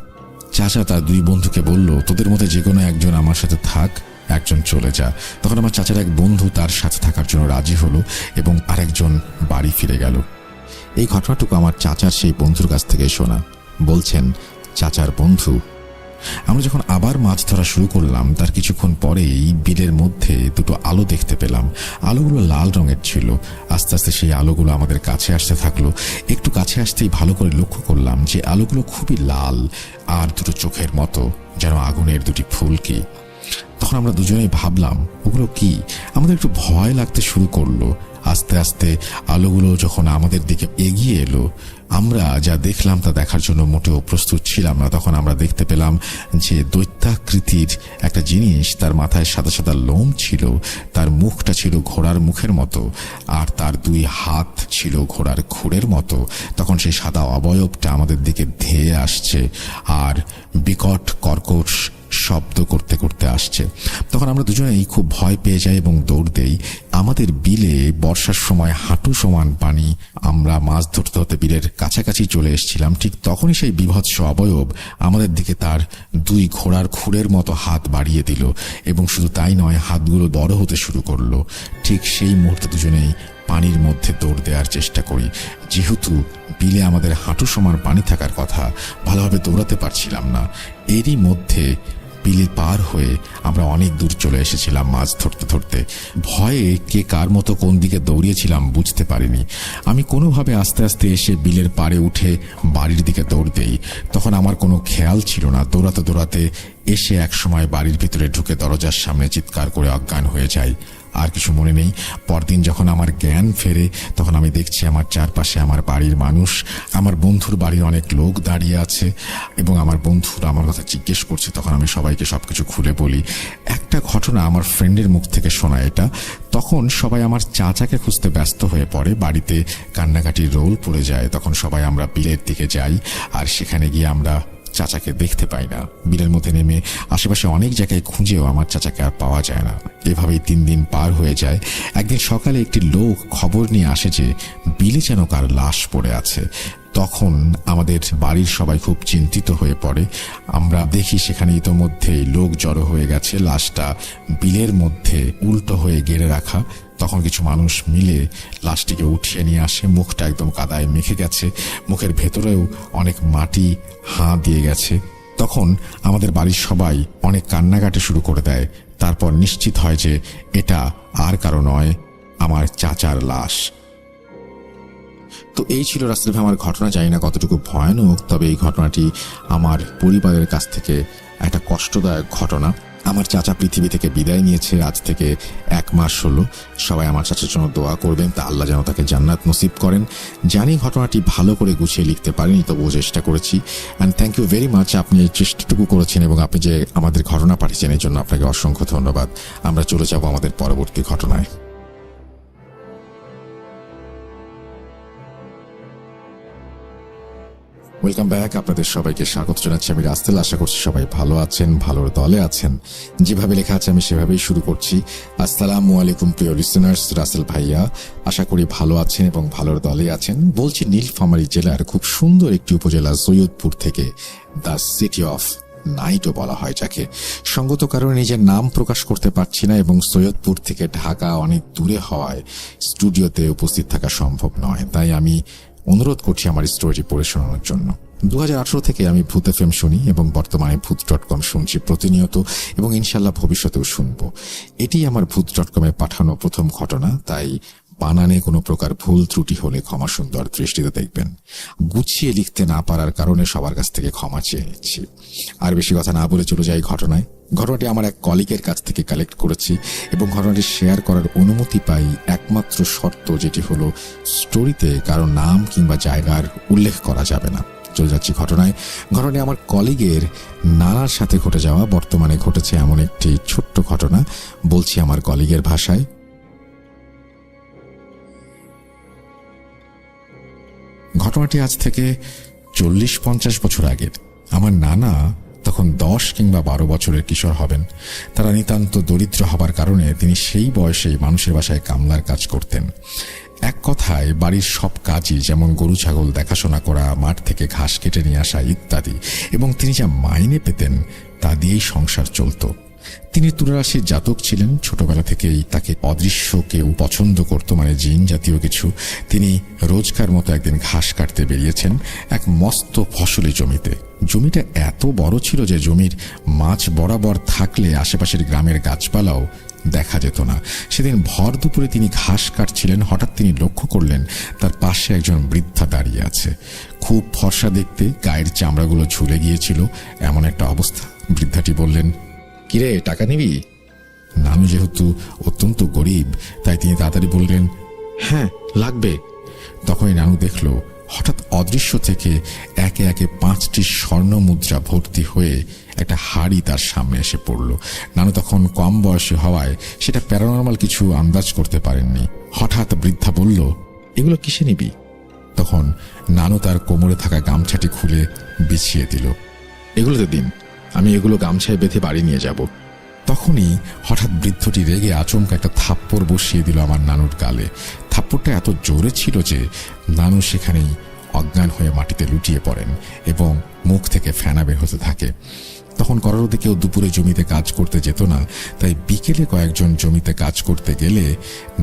চাচা তার দুই বন্ধুকে বলল, তোদের মধ্যে যে কোনো একজন আমার সাথে থাক, একজন চলে যা। তখন আমার চাচার এক বন্ধু তার সাথে থাকার জন্য রাজি হলো এবং আরেকজন বাড়ি ফিরে গেল। এই ঘটনাটুকু আমার চাচার সেই বন্ধুর কাছ থেকে শোনা। বলছেন চাচার বন্ধু, আমরা যখন আবার মাছ ধরা শুরু করলাম তার কিছুক্ষণ পরেই বিলের মধ্যে দুটো আলো দেখতে পেলাম। আলোগুলো লাল রঙের ছিল। আস্তে আস্তে সেই আলোগুলো আমাদের কাছে আসতে থাকলো। একটু কাছে আসতেই ভালো করে লক্ষ্য করলাম যে আলোগুলো খুবই লাল আর দুটো চোখের মতো, যেন আগুনের দুটি ফুলকি। তখন আমরা দুজনেই ভাবলাম ওগুলো কি। আমাদের একটু ভয় লাগতে শুরু করলো। আস্তে আস্তে আলোগুলো যখন আমাদের দিকে এগিয়ে এলো, আমরা যা দেখলাম তা দেখার জন্য মোটেও প্রস্তুত ছিলাম না। তখন আমরা দেখতে পেলাম যে দৈত্যাকৃতির একটা জিনিস, তার মাথায় সাদা সাদা লোম ছিল, তার মুখটা ছিল ঘোড়ার মুখের মতো, আর তার দুই হাত ছিল ঘোড়ার খুরের মতো। তখন সেই সাদা অবয়বটা আমাদের দিকে ধেয়ে আসছে আর বিকট কর্কশ শব্দ করতে করতে আসছে। তখন আমরা দুজনেই খুব ভয় পেয়ে যাই এবং দৌড় দেই। আমাদের বিলে বর্ষার সময় হাঁটু সমান পানি। আমরা মাছ ধরতে ধরতে বিলের কাছাকাছি চলে এসেছিলাম। ঠিক তখনই সেই বিভৎস অবয়ব আমাদের দিকে তার দুই ঘোড়ার খুরের মতো হাত বাড়িয়ে দিল এবং শুধু তাই নয়, হাতগুলো বড় হতে শুরু করলো। ঠিক সেই মুহূর্তে দুজনেই পানির মধ্যে দৌড় দেওয়ার চেষ্টা করি। যেহেতু বিলে আমাদের হাঁটু সমান পানি থাকার কথা, ভালোভাবে দৌড়াতে পারছিলাম না। এরই মধ্যে বিলি পার হয়ে আমরা অনেক দূর চলে এসেছিলাম মাছ ধরতে ধরতে। ভয়ে কে কার মতো কোন দিকে দৌড়িয়েছিলাম বুঝতে পারিনি। আমি কোনোভাবে আস্তে আস্তে এসে বিলের পাড়ে উঠে বাড়ির দিকে দৌড় দেই। তখন আমার কোনো খেয়াল ছিল না। দৌড়াতে দৌড়াতে এসে একসময় বাড়ির ভিতরে ঢুকে দরজার সামনে চিৎকার করে অজ্ঞান হয়ে যাই। আর কিছু মনে নেই। পরদিন যখন আমার জ্ঞান ফেরে তখন আমি দেখছি আমার চারপাশে আমার বাড়ির মানুষ, আমার বন্ধুর বাড়ির অনেক লোক দাঁড়িয়ে আছে এবং আমার বন্ধুরা আমার কথা জিজ্ঞেস করছে। তখন আমি সবাইকে সবকিছু খুলে বলি। একটা ঘটনা আমার ফ্রেন্ডের মুখ থেকে শোনা এটা। তখন সবাই আমার চাচাকে খুঁজতে ব্যস্ত হয়ে পড়ে। বাড়িতে কান্নাকাটির রোল পড়ে যায়। তখন সবাই আমরা বিলের দিকে যাই, আর সেখানে গিয়ে আমরা চাচাকে দেখতে পাই না। বিলের মধ্যে নেমে আশেপাশে অনেক জায়গায় খুঁজেও আমার চাচাকে আর পাওয়া যায় না। এভাবেই 3 দিন পার হয়ে যায়। একদিন সকালে একটি লোক খবর নিয়ে আসে যে বিলে যেন কার লাশ পড়ে আছে। তখন আমাদের বাড়ির সবাই খুব চিন্তিত হয়ে পড়ে। আমরা দেখি সেখানে ইতোমধ্যেই লোক জড়ো হয়ে গেছে, লাশটা বিলের মধ্যে উল্টো হয়ে গেড়ে রাখা। তখন কিছু মানুষ মিলে লাশটিকে উঠিয়ে নিয়ে আসে। মুখটা একদম কাদায় মেখে গেছে, মুখের ভেতরেও অনেক মাটি হাঁ দিয়ে গেছে। তখন আমাদের বাড়ির সবাই অনেক কান্নাকাটি শুরু করে দেয়। তারপর নিশ্চিত হয় যে এটা আর কারো নয়, আমার চাচার লাশ। তো এই ছিল রাসেল ভাই আমার ঘটনা। জানি না কতটুকু ভয়ানক, তবে এই ঘটনাটি আমার পরিবারের কাছ থেকে একটা কষ্টদায়ক ঘটনা। আমার চাচা পৃথিবী থেকে বিদায় নিয়েছে আজ থেকে 1 মাস হলো। সবাই আমার চাচার জন্য দোয়া করবেন, তা আল্লাহ যেন তাকে জান্নাত নসিব করেন। জানি ঘটনাটি ভালো করে গুছিয়ে লিখতে পারিনি, তবুও চেষ্টা করেছি। And thank you very much, আপনি এই চেষ্টাটুকু করেছেন এবং আপনি যে আমাদের ঘটনা পাঠিয়েছেন এর জন্য আপনাকে অসংখ্য ধন্যবাদ। আমরা চলে যাব আমাদের পরবর্তী ঘটনায়। ওয়েলকাম ব্যাক, আপনাদের সবাইকে স্বাগত জানাচ্ছি আমি রাসেল। আশা করছি সবাই ভালো আছেন, ভালোর দলে আছেন। যেভাবে লেখা আছে আমি সেভাবেই শুরু করছি। আসসালামু আলাইকুম প্রিয় লিসেনার্স, রাসেল ভাইয়া আশা করি ভালো আছেন এবং ভালোর দলে আছেন। বলছি নীলফামারী জেলার খুব সুন্দর একটি উপজেলা সৈয়দপুর থেকে, দ্য সিটি অফ নাইটও বলা হয় যাকে। সঙ্গত কারণে নিজের নাম প্রকাশ করতে পারছি না এবং সৈয়দপুর থেকে ঢাকা অনেক দূরে হওয়ায় স্টুডিওতে উপস্থিত থাকা সম্ভব নয়। তাই আমি অনুরোধ করছি আমার স্টোরিটি পড়ে শোনানোর জন্য। 2018 থেকে আমি ভূত FM শুনি এবং বর্তমানে ভূত.com শুনছি প্রতিনিয়ত এবং ইনশাল্লাহ ভবিষ্যতেও শুনব। এটি আমার ভূত.com পাঠানো প্রথম ঘটনা, তাই বানানে কোনো প্রকার ভুল ত্রুটি হলে ক্ষমা সুন্দর দৃষ্টিতে দেখবেন। গুছিয়ে লিখতে না পারার কারণে সবার কাছ থেকে ক্ষমা চেয়ে নিচ্ছি। আর বেশি কথা না বলে চলে যাই ঘটনায়। ঘটনাটি আমার এক কলিগের কাছ থেকে কালেক্ট করেছি এবং ঘটনাটি শেয়ার করার অনুমতি পাই একমাত্র শর্ত, যেটি হলো স্টোরিতে কারো নাম কিংবা জায়গার উল্লেখ করা যাবে না। চলে যাচ্ছি ঘটনায়। ঘটনাটি আমার কলিগের নানার সাথে ঘটে যাওয়া বর্তমানে ঘটেছে এমন একটি ছোট্ট ঘটনা। বলছি আমার কলিগের ভাষায়। ঘটনাটি আজ থেকে 40-50 বছর আগের। আমার নানা তখন 10 কিংবা 12 বছরের কিশোর হবেন। তারা নিতান্ত দরিদ্র হবার কারণে তিনি সেই বয়সেই মানুষের বাসায় কামলার কাজ করতেন। এক কথায় বাড়ির সব কাজই, যেমন গরু ছাগল দেখাশোনা করা, মাঠ থেকে ঘাস কেটে নিয়ে আসা ইত্যাদি, এবং তিনি যা মাইনে পেতেন তা দিয়েই সংসার চলত। তিনি তুলারাশির জাতক ছিলেন। ছোটবেলা থেকেই তাকে অদৃশ্য কেউ পছন্দ করত, মানে জিন জাতীয় কিছু। তিনি রোজকার মতো একদিন ঘাস কাটতে বেরিয়েছেন এক মস্ত ফসলি জমিতে। জমিটা এত বড় ছিল যে জমির মাঝ বরাবর থাকলে আশেপাশের গ্রামের গাছপালাও দেখা যেত না। সেদিন ভর দুপুরে তিনি ঘাস কাটছিলেন। হঠাৎ তিনি লক্ষ্য করলেন তার পাশে একজন বৃদ্ধা দাঁড়িয়ে আছে। খুব ফর্সা দেখতে, গায়ের চামড়াগুলো ঝুলে গিয়েছিল, এমন একটা অবস্থা। বৃদ্ধাটি বললেন, কিরে, টাকা নিবি? নানু যেহেতু অত্যন্ত গরিব, তাই তিনি তাড়াতাড়ি বললেন, হ্যাঁ লাগবে। তখনই নানু দেখল হঠাৎ অদৃশ্য থেকে একে একে 5টি স্বর্ণ মুদ্রা ভর্তি হয়ে একটা হাড়ি তার সামনে এসে পড়ল। নানু তখন কম বয়সী হওয়ায় সেটা প্যারানর্মাল কিছু আন্দাজ করতে পারেননি। হঠাৎ বৃদ্ধা বলল, এগুলো কিসে নিবি? তখন নানু তার কোমরে থাকা গামছাটি খুলে বিছিয়ে দিল। এগুলোতে দিন, আমি এগুলো গামছায় বেঁধে বাড়ি নিয়ে যাব। তখনই হঠাৎ বৃদ্ধটি রেগে আচমকা একটা থাপ্পড় বসিয়ে দিল আমার নানুর গালে। থাপ্পড়টা এত জোরে ছিল যে নানু সেখানেই অজ্ঞান হয়ে মাটিতে লুটিয়ে পড়েন এবং মুখ থেকে ফেনা বের হতে থাকে। তখন কররোদে কেউ দুপুরে জমিতে কাজ করতে যেত না, তাই বিকেলে কয়েকজন জমিতে কাজ করতে গেলে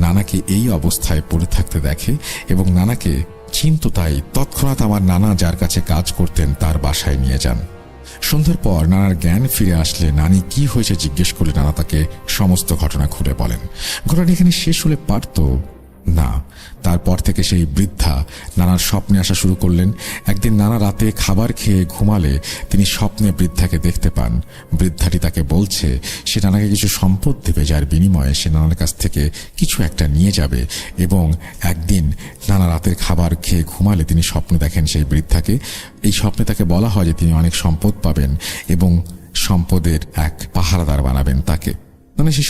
নানাকে এই অবস্থায় পড়ে থাকতে দেখে এবং নানাকে চিনত। তাই তৎক্ষণাৎ আমার নানা যার কাছে কাজ করতেন তার বাসায় নিয়ে যান। সন্ধ্যার পর নানার জ্ঞান ফিরে আসলে নানি কি হয়েছে জিজ্ঞেস করলে নানা তাকে সমস্ত ঘটনা খুলে বলেন। ঘটনা এখানে শেষ হলে পারত না। তারপর থেকে সেই বৃদ্ধা নানার স্বপ্নে আসা শুরু করলেন। একদিন নানা রাতে খাবার খেয়ে ঘুমালে তিনি স্বপ্নে বৃদ্ধাকে দেখতে পান। বৃদ্ধাটি তাকে বলছে সে নানাকে কিছু সম্পদ দেবে, যার বিনিময়ে সে নানার কাছ থেকে কিছু একটা নিয়ে যাবে। এবং একদিন নানা রাতের খাবার খেয়ে ঘুমালে তিনি স্বপ্নে দেখেন সেই বৃদ্ধাকে। এই স্বপ্নে তাকে বলা হয় যে তিনি অনেক সম্পদ পাবেন এবং সম্পদের এক পাহারাদার বানাবেন তাকে। মানে সেই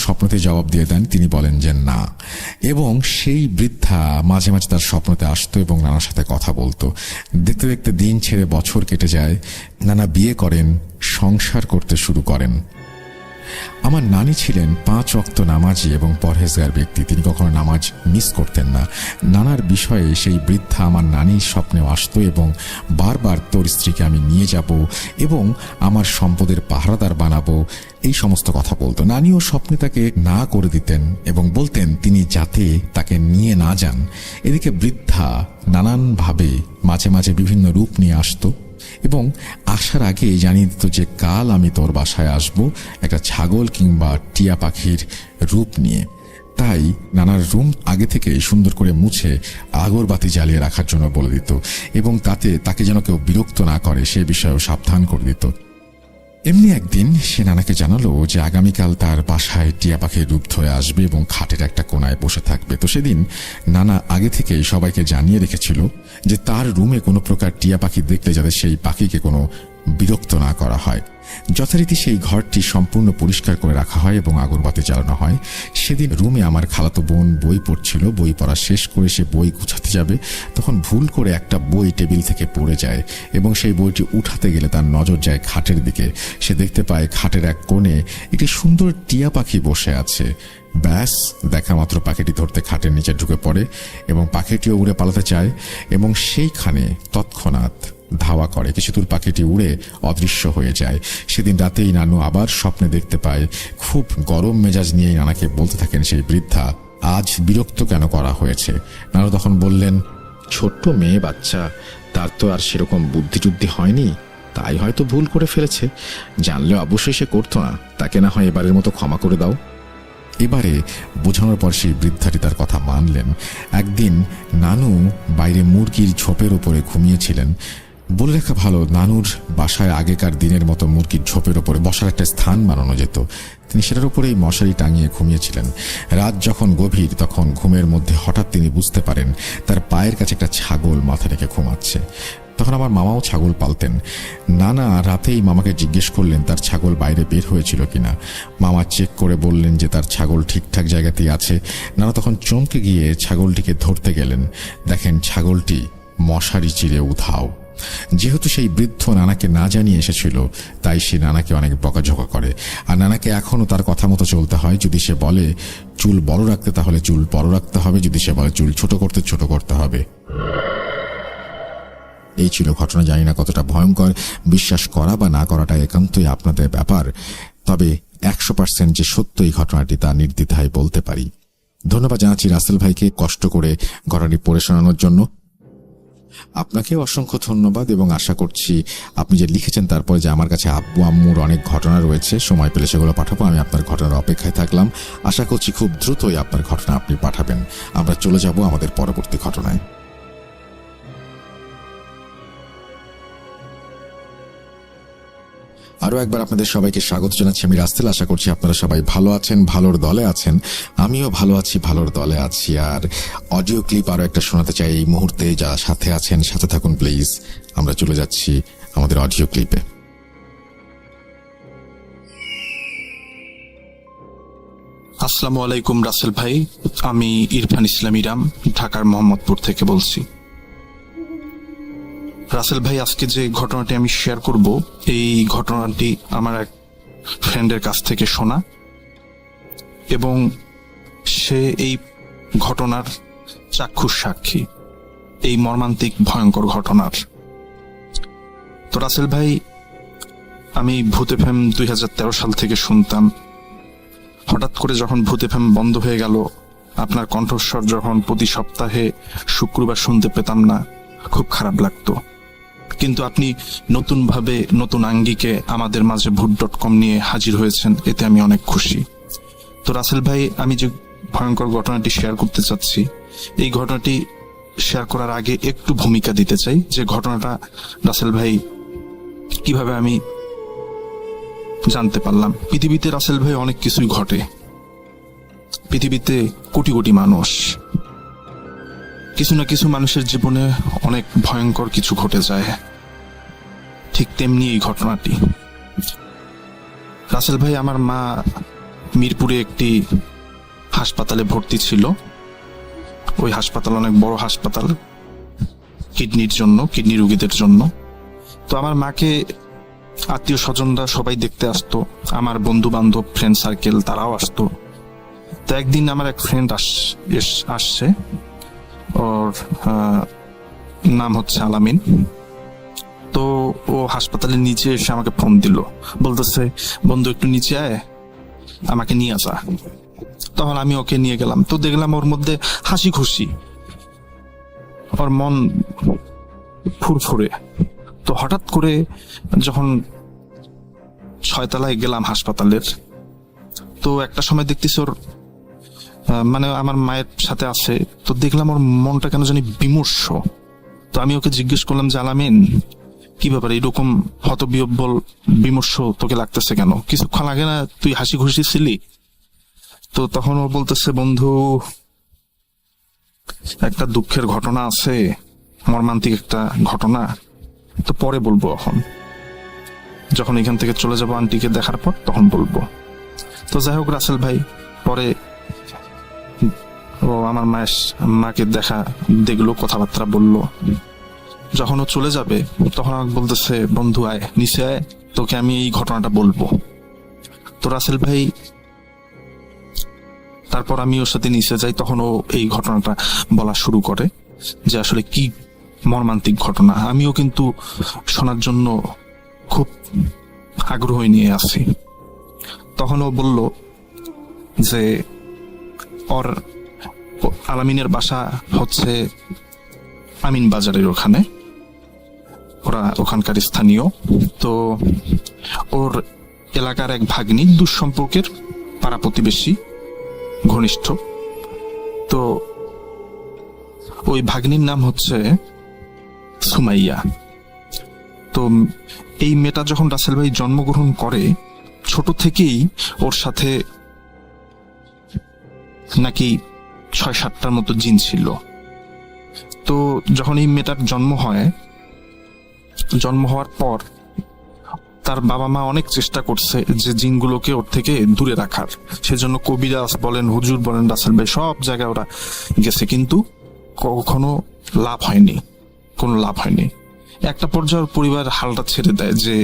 স্বপ্নতে জবাব দিয়ে দেন। তিনি বলেন যে না, এবং সেই বৃদ্ধা মাঝে মাঝে তার স্বপ্নতে আসতো এবং নানার সাথে কথা বলতো। দেখতে দেখতে দিন ছেড়ে বছর কেটে যায়। নানা বিয়ে করেন, সংসার করতে শুরু করেন। আমার নানি ছিলেন 5 ওয়াক্ত নামাজি এবং পরহেজগার ব্যক্তি। তিনি কখনো নামাজ মিস করতেন না। নানার বিষয়ে সেই বৃদ্ধা আমার নানির স্বপ্নেও আসতো এবং বারবার তোর স্ত্রীকে আমি নিয়ে যাব এবং আমার সম্পদের পাহারাদার বানাবো, এই সমস্ত কথা বলতো। নানিও স্বপ্নে তাকে না করে দিতেন এবং বলতেন তিনি যাতে তাকে নিয়ে না যান। এদিকে বৃদ্ধা নানানভাবে মাঝে মাঝে বিভিন্ন রূপ নিয়ে আসতো এবং আসার আগে জানিয়ে দিত যে কাল আমি তোর বাসায় আসব একটা ছাগল কিংবা টিয়া পাখির রূপ নিয়ে। তাই নানার রুম আগে থেকে সুন্দর করে মুছে আগরবাতি জ্বালিয়ে রাখার জন্য বলে দিত এবং তাতে তাকে যেন কেউ বিরক্ত না করে সে বিষয়েও সাবধান করে দিত। এমনি একদিন সে নানাকে জানালো যে আগামীকাল তার বাসায় টিয়া পাখির রূপ ধরে আসবে এবং খাটের একটা কোনায় বসে থাকবে। তো সেদিন নানা আগে থেকেই সবাইকে জানিয়ে রেখেছিল যে তার রুমে কোনো প্রকার টিয়া পাখি দেখলে যাতে সেই পাখিকে কোনো বিরক্ত না করা হয়। যথারীতি সেই ঘরটি সম্পূর্ণ পরিষ্কার করে রাখা হয় এবং আগরবাতি জ্বালানো হয়। সেদিন রুমে আমার খালাতো বোন বই পড়ছিল। বই পড়া শেষ করে সে বই গুছাতে যাবে, তখন ভুল করে একটা বই টেবিল থেকে পড়ে যায় এবং সেই বইটি উঠাতে গেলে তার নজর যায় খাটের দিকে। সে দেখতে পায় খাটের এক কোণে একটি সুন্দর টিয়া পাখি বসে আছে। ব্যাস, দেখা মাত্র পাখিটি ধরতে খাটের নিচে ঢুকে পড়ে এবং পাখিটিও উড়ে পালাতে চায় এবং সেইখানে তৎক্ষণাৎ ধাওয়া করে। কিছু দূর পাখিটি উড়ে অদৃশ্য হয়ে যায়। সেদিন রাতেই নানু আবার স্বপ্নে দেখতে পায়। খুব গরম মেজাজ নিয়ে নানাকে বলতে থাকেন সেই বৃদ্ধা, আজ বিরক্ত কেন করা হয়েছে? নানু তখন বললেন, ছোট্ট মেয়ে বাচ্চা, তার তো আর সেরকম বুদ্ধি টুদ্ধি হয়নি, তাই হয়তো ভুল করে ফেলেছে। জানলেও অবশ্যই সে করতো না, তাকে না হয় এবারের মতো ক্ষমা করে দাও। এবারে বোঝানোর পর সেই বৃদ্ধাটি তার কথা মানলেন। একদিন নানু বাইরে মুরগির ঝোপের উপরে ঘুমিয়েছিলেন। বলে রাখা ভালো, নানুর বাসায় আগেকার দিনের মতো মুরগির ঝোপের ওপরে বসার একটা স্থান বানানো যেত। তিনি সেটার উপরেই মশারি টাঙিয়ে ঘুমিয়েছিলেন। রাত যখন গভীর তখন ঘুমের মধ্যে হঠাৎ তিনি বুঝতে পারেন তার পায়ের কাছে একটা ছাগল মাথা রেখে ঘুমাচ্ছে। তখন আমার মামাও ছাগল পালতেন। নানা রাতেই মামাকে জিজ্ঞেস করলেন তার ছাগল বাইরে বের হয়েছিল কিনা। মামা চেক করে বললেন যে তার ছাগল ঠিকঠাক জায়গাতেই আছে। নানা তখন চমকে গিয়ে ছাগলটিকে ধরতে গেলেন। দেখেন ছাগলটি মশারি চিরে উধাও। যেহেতু সেই বৃদ্ধ নানাকে না জানিয়ে এসেছিল, তাই সে নানাকে অনেক বকাঝকা করে। আর নানাকে এখনো তার কথা মতো চলতে হয়। যদি সে বলে চুল বড় রাখতে, তাহলে চুল বড় রাখতে হবে। যদি সে বলে চুল ছোট করতে, ছোট করতে হবে। এই ছিল ঘটনা। জানি না কতটা ভয়ঙ্কর, বিশ্বাস করা বা না করাটা একান্তই আপনাদের ব্যাপার। তবে 100% যে সত্য এই ঘটনাটি তা নির্দ্বিধায় বলতে পারি। ধন্যবাদ জানাচ্ছি রাসেল ভাইকে কষ্ট করে ঘটনাটি পড়ে শোনানোর জন্য। আপনাকেও অসংখ্য ধন্যবাদ এবং আশা করছি আপনি যে লিখেছেন তারপরে যে আমার কাছে আব্বু আম্মুর অনেক ঘটনা রয়েছে, সময় পেলে সেগুলো পাঠাবো। আমি আপনার ঘটনার অপেক্ষায় থাকলাম। আশা করছি খুব দ্রুতই আপনার ঘটনা আপনি পাঠাবেন। আমরা চলে যাব আমাদের পরবর্তী ঘটনায়। আরো একবার আপনাদের সবাইকে স্বাগত জানাচ্ছি। আমি রাসেল। আশা করছি আপনারা সবাই ভালো আছেন, ভালোর দলে আছেন। আমিও ভালো আছি, ভালোর দলে আছি। আর অডিও ক্লিপ আরো একটা শোনাতে চাই এই মুহূর্তে। যারা সাথে আছেন সাথে থাকুন প্লিজ। আমরা চলে যাচ্ছি আমাদের অডিও ক্লিপে। আসসালামু আলাইকুম রাসেল ভাই, আমি ইরফান ইসলাম ইরাম, ঢাকার মোহাম্মদপুর থেকে বলছি। রাসেল ভাই, আজকে যে ঘটনাটি আমি শেয়ার করব, এই ঘটনাটি আমার এক ফ্রেন্ডের কাছ থেকে শোনা এবং সে এই ঘটনার চাক্ষুষ সাক্ষী, এই মর্মান্তিক ভয়ঙ্কর ঘটনার। তো রাসেল ভাই, আমি ভূত এফএম 2013 সাল থেকে শুনতাম। হঠাৎ করে যখন ভূত এফএম বন্ধ হয়ে গেল, আপনার কণ্ঠস্বর যখন প্রতি সপ্তাহে শুক্রবার শুনতে পেতাম না, খুব খারাপ লাগতো। কিন্তু আপনি নতুনভাবে নতুন আঙ্গিকে আমাদের মাঝে ভূত.com নিয়ে হাজির হয়েছেন, এতে আমি অনেক খুশি। তো রাসেল ভাই, আমি যে ভয়ঙ্কর ঘটনাটি শেয়ার করতে চাচ্ছি, এই ঘটনাটি শেয়ার করার আগে একটু ভূমিকা দিতে চাই যে ঘটনাটা রাসেল ভাই কিভাবে আমি জানতে পারলাম। পৃথিবীতে রাসেল ভাই অনেক কিছুই ঘটে। পৃথিবীতে কোটি কোটি মানুষ, কিছু না কিছু মানুষের জীবনে অনেক ভয়ঙ্কর কিছু ঘটে যায়। ঠিক তেমনি এই ঘটনাটি। রাসেল ভাই, আমার মা মিরপুরে একটি হাসপাতালে ভর্তি ছিল। ওই হাসপাতাল অনেক বড় হাসপাতাল, কিডনির জন্য, কিডনি রোগীদের জন্য। তো আমার মাকে আত্মীয় স্বজনরা সবাই দেখতে আসতো, আমার বন্ধু বান্ধব ফ্রেন্ড সার্কেল তারাও আসতো। তো একদিন আমার এক ফ্রেন্ড আসছে, ওর নাম হচ্ছে আলামিন। তো ও হাসপাতালের নিচে এসে আমাকে ফোন দিল, বলতেছে বন্ধু একটু নিচে আয়, আমাকে নিয়ে আসা। তখন আমি ওকে নিয়ে গেলাম। তো দেখলাম ওর মধ্যে হাসি খুশি, ওর মন ফুরফুরে। তো হঠাৎ করে যখন 6 তলায় গেলাম হাসপাতালের, তো একটা সময় দেখতেছি ওর মানে আমার মায়ের সাথে আছে, তো দেখলাম ওর মনটা কেন জানি বিমর্ষ। তো আমি ওকে জিজ্ঞেস করলাম যে আলামিন, কি ব্যাপার, এরকম হতবিহ্বল বিমর্ষ তোকে লাগতেছে কেন? কিছুক্ষণ আগে না তুই হাসি খুশি ছিলি? তো তখন ও বলতেছে বন্ধু, একটা দুঃখের ঘটনা আছে, মর্মান্তিক একটা ঘটনা, তো পরে বলবো, এখন যখন এখান থেকে চলে যাবো আন্টিকে দেখার পর তখন বলবো। তো যাই হোক, রাসেল ভাই পরে ও আমার মাকে দেখলো, কথাবার্তা বললো। যখন ও চলে যাবে তখন আমাকে বলতেছে বন্ধু আয় নিচে আয়, তোকে আমি এই ঘটনাটা বলবো। তো রাসেল ভাই, তারপর আমি ওর সাথে নিচে যাই, তখন ও এই ঘটনাটা বলা শুরু করে যে আসলে কি মর্মান্তিক ঘটনা। আমিও কিন্তু শোনার জন্য খুব আগ্রহ নিয়ে আসি। তখন ও বলল যে ওর আলামিনের বাসা হচ্ছে আমিন বাজারের ওখানে, ওরা ওখানকার স্থানীয়। তো ওর এলাকার এক ভাগ্নি, দুঃসম্পর্কের পাড়া প্রতিবেশী, ঘনিষ্ঠ। তো ওই ভাগ্নির নাম হচ্ছে সুমাইয়া। তো এই মেয়েটা যখন রাসেল ভাই জন্মগ্রহণ করে, ছোট থেকেই ওর সাথে নাকি 6-7টার মতো জিন ছিল। তো যখন এই মেয়েটার জন্ম হওয়ার পর তার বাবা মা অনেক চেষ্টা করছে যে জিনগুলোকে ওর থেকে দূরে রাখার। সেজন্য কবিরাজ বলেন, হুজুর বলেন, রাসেল ভাই সব জায়গায় ওরা গেছে, কিন্তু কখনো কোনো লাভ হয়নি। একটা পর্যায়ে পরিবার হালটা ছেড়ে দেয় যে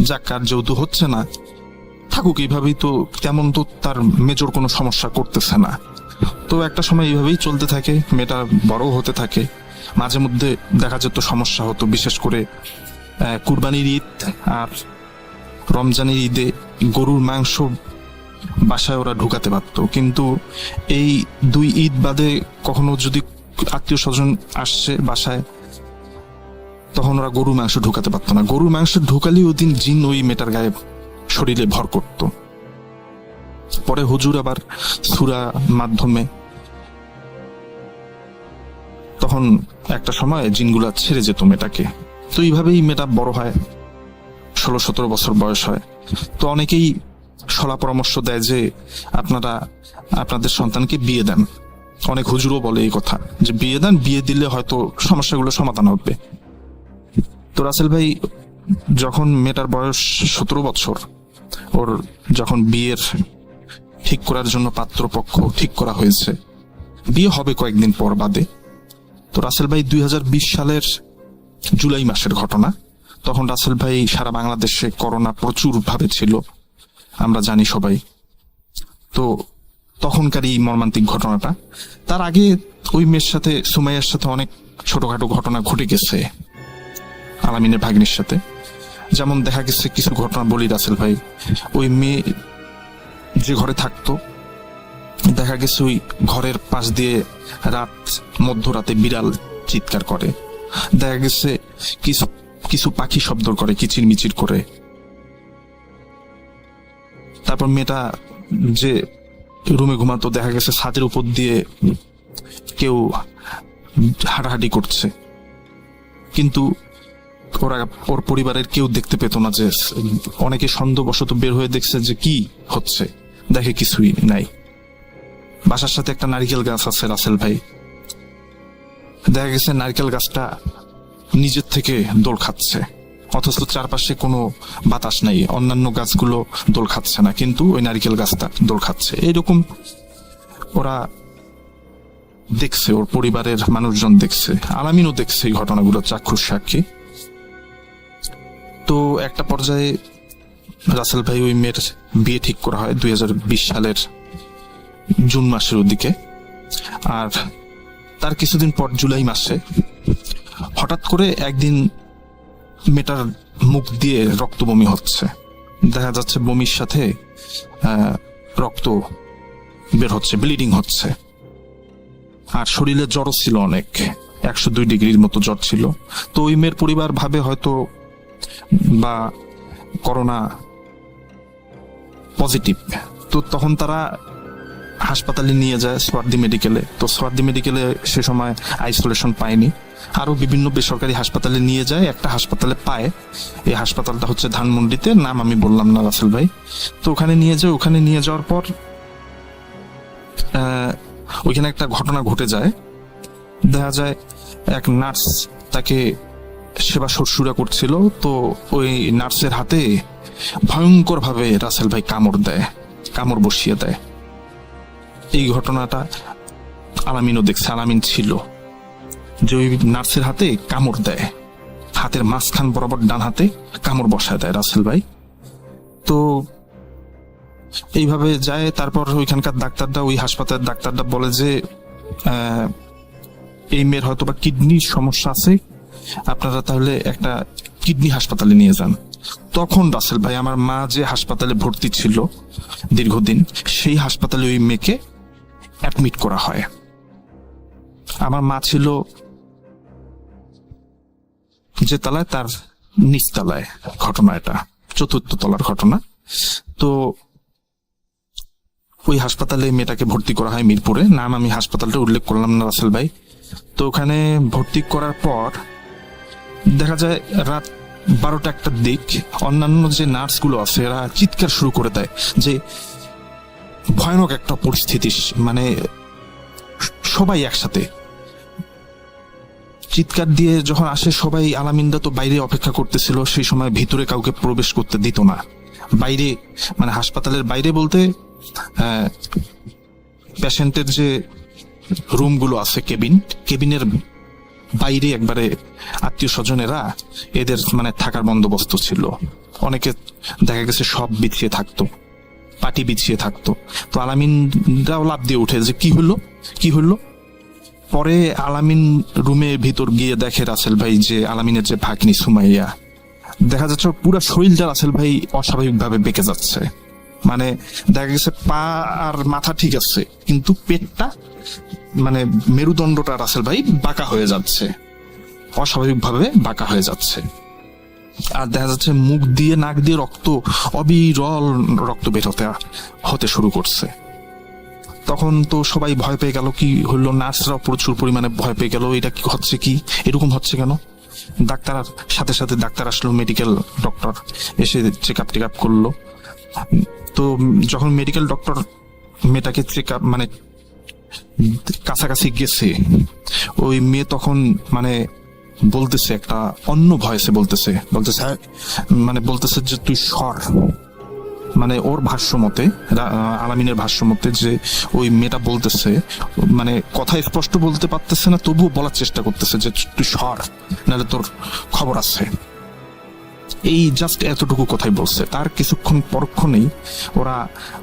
যাক, আর যেহেতু হচ্ছে না, থাকুক এইভাবেই, তো তেমন তো তার মেজর কোনো সমস্যা করতেছে না। তো একটা সময় এইভাবেই চলতে থাকে, মেয়েটা বড় হতে থাকে। মাঝে মধ্যে দেখা যেত সমস্যা হতো, বিশেষ করে কুরবানির ঈদ আর রমজানের ঈদে গরুর মাংস বাসায় ওরা ঢুকাতে পারতো, কিন্তু এই 2 ঈদ বাদে কখনো যদি আত্মীয় স্বজন আসছে বাসায়, তখন ওরা গরুর মাংস ঢুকাতে পারতো না। গরুর মাংস ঢুকালেই ওই দিন জিন ওই মেয়েটার গায়ে শরীরে ভর করত। পরে হুজুর আবার সূরা মাধ্যমে তখন একটা সময় জিনগুলা ছেড়ে যেত মেয়েটাকে। তো এইভাবেই মেয়েটা বড় হয়, 16-17 বছর বয়স হয়। তো অনেকেই সলা পরামর্শ দেয় যে আপনারা আপনাদের সন্তানকে বিয়ে দেন। অনেক হুজুরও বলে এই কথা যে বিয়ে দেন, বিয়ে দিলে হয়তো সমস্যাগুলো সমাধান হবে। তো রাসেল ভাই, যখন মেয়েটার বয়স 17 বছর, ওর যখন বিয়ের ঠিক করার জন্য পাত্রপক্ষ ঠিক করা হয়েছে, বিয়ে হবে কয়েকদিন পর বাদে। তো রাসেল ভাই 2020 সালের জুলাই মাসের ঘটনা। তখন রাসেল ভাই সারা বাংলাদেশে করোনা প্রচুর ভাবে ছিল, আমরা জানি সবাই। তো তখনকার এই মর্মান্তিক ঘটনাটা, তার আগে ওই মেয়ের সাথে, সুমাইয়ার সাথে অনেক ছোটখাটো ঘটনা ঘটে গেছে আলামিনের ভাগ্নির সাথে। যেমন দেখা গেছে, কিছু ঘটনা বলি রাসেল ভাই। ওই মেয়ে যে ঘরে থাকতো, দেখা গেছে ওই ঘরের পাশ দিয়ে মধ্যরাতে বিড়াল চিৎকার করে। দেখা গেছে কিছু পাখি শব্দ করে, কিচির মিচির করে। তারপর মেয়েটা যে রুমে ঘুমাতো, দেখা গেছে ছাদের উপর দিয়ে কেউ হাঁটাহাঁটি করছে, কিন্তু ওর পরিবারের কেউ দেখতে পেত না। যে অনেকে সন্দেহবশত বের হয়ে দেখছে যে কি হচ্ছে, দেখে কিছুই নাই। বাসার সাথে একটা নারিকেল গাছ আছে রাসেল ভাই, দেখা গেছে নারকেল গাছটা নিজের থেকে দোল খাচ্ছে, অথচ চারপাশে কোনো বাতাস নাই, অন্যান্য গাছগুলো দোল খাচ্ছে না, কিন্তু ওই নারকেল গাছটা দোল খাচ্ছে। এইরকম ওরা দেখছে, ওর পরিবারের মানুষজন দেখছে, আলামিনও দেখছে এই ঘটনাগুলো চাক্ষুষ সাক্ষী। তো একটা পর্যায়ে রাসেল ভাই ওই মেয়ের বিয়ে ঠিক করা হয় 2020 সালের জুন মাসের ওদিকে। আর তার কিছুদিন পর জুলাই মাসে হঠাৎ করে একদিন মেয়েটার মুখ দিয়ে রক্ত বমি হচ্ছে, দেখা যাচ্ছে বমির সাথে রক্ত বের হচ্ছে, ব্লিডিং হচ্ছে। আর শরীরে জ্বরও ছিল অনেক, 102 ডিগ্রির মতো জ্বর ছিল। তো ওই মেয়ের পরিবার ভাবে হয়তো বা করোনা পজিটিভ। তো তখন তারা হাসপাতালে নিয়ে যায় সোয়ার্দি মেডিকেলে। তো সোয়ার্দি মেডিকেলে সে সময় আইসোলেশন পায়নি, আরো বিভিন্ন বেসরকারি হাসপাতালে নিয়ে যায়। একটা হাসপাতালে পায়, এই হাসপাতালটা হচ্ছে ধানমন্ডিতে, নাম আমি বললাম না রাসেল ভাই। তো ওখানে নিয়ে যায়। ওখানে নিয়ে যাওয়ার পর ওইখানে একটা ঘটনা ঘটে যায়। দেখা যায় এক নার্স তাকে সেবা শুশ্রূষা করছিল। তো ওই নার্সের হাতে ভয়ঙ্কর ভাবে রাসেল ভাই কামড় বসিয়ে দেয়। এই ঘটনাটা আলামিনও দেখছে, আলামিন ছিল, যে ওই নার্সের হাতে কামড় দেয়, হাতের মাঝখান বরাবর ডান হাতে কামড় বসায় দেয় রাসেল ভাই। তো এইভাবে যায়। তারপর ওইখানকার ডাক্তারটা, ওই হাসপাতালের ডাক্তারটা বলে যে এই মেয়ের হয়তো বা কিডনির সমস্যা আছে, আপনারা তাহলে একটা কিডনি হাসপাতালে নিয়ে যান। তখন রাসেল ভাই, আমার মা যে হাসপাতালে ভর্তি ছিল দীর্ঘদিন, সেই হাসপাতালে ওই মেয়েকে অ্যাডমিট করা হয়। আমার মা ছিল যে তলায়, তার নিচতলায় ঘটনা, এটা 4th তলার ঘটনা। তো ওই হাসপাতালে মেয়েটাকে ভর্তি করা হয় মিরপুরে, নাম আমি হাসপাতালটা উল্লেখ করলাম না রাসেল ভাই। তো ওখানে ভর্তি করার পর দেখা যায় রাত 12টা-1টার দিক অন্যান্য যে নার্সগুলো আছে এরা চিৎকার শুরু করে দেয় যে ভয়ানক একটা পরিস্থিতি, মানে সবাই একসাথে চিৎকার দিয়ে যখন আসে সবাই। আলামিনদা তো বাইরে অপেক্ষা করতেছিল, সেই সময় ভিতরে কাউকে প্রবেশ করতে দিত না। বাইরে মানে হাসপাতালের বাইরে বলতে পেশেন্টের যে রুমগুলো আছে, কেবিনের বাইরে একবারে আত্মীয় স্বজনেরা এদের মানে থাকার বন্দোবস্ত ছিল। অনেকে দেখা গেছে সব বিছিয়ে থাকতো, পাটি বিছিয়ে থাকতো। তো আলামিনরাও লাফ দিয়ে উঠে যে কি হলো। পরে আলামিন রুমে ভিতর গিয়ে দেখে রাসেল ভাই যে আলামিনের যে ভাগ্নি সুমাইয়া, দেখা যাচ্ছে পুরো শরীরটা রাসেল ভাই অস্বাভাবিক ভাবে বেঁকে যাচ্ছে। মানে দেখা গেছে পা আর মাথা ঠিক আছে, কিন্তু পেটটা মানে মেরুদণ্ডটা রাসেল ভাই বাঁকা হয়ে যাচ্ছে, অস্বাভাবিক ভাবে বাঁকা হয়ে যাচ্ছে। আর দেখা যাচ্ছে মুখ দিয়ে নাক দিয়ে অবিরল রক্ত বের হতে শুরু করছে। তখন তো সবাই ভয় পেয়ে গেল, কি হলো, নার্সরাও প্রচুর পরিমাণে ভয় পেয়ে গেল, এটা কি হচ্ছে, কি এরকম হচ্ছে কেন। ডাক্তার সাথে ডাক্তার আসলো, মেডিকেল ডক্টর এসে চেক আপ করলো। তো যখন মেডিকেল ডক্টর মেয়েটাকে চেক আপ মানে কাছাকাছি গেছে, ওই মেয়ে তখন মানে বলতেছে একটা অন্য ভয়েসে বলতেছে মানে বলতেছে যে তুই সর। মানে ওর ভাষ্য মতে, আলামিনের ভাষ্য মতে, যে ওই মেয়েটা বলতেছে, মানে কথা স্পষ্ট বলতে পারতেছে না, তবুও বলার চেষ্টা করতেছে যে তুই সর, নাহলে তোর খবর আছে। এই জাস্ট এতটুকু কথাই বলছে। তার কিছুক্ষণ পরক্ষণেই ওরা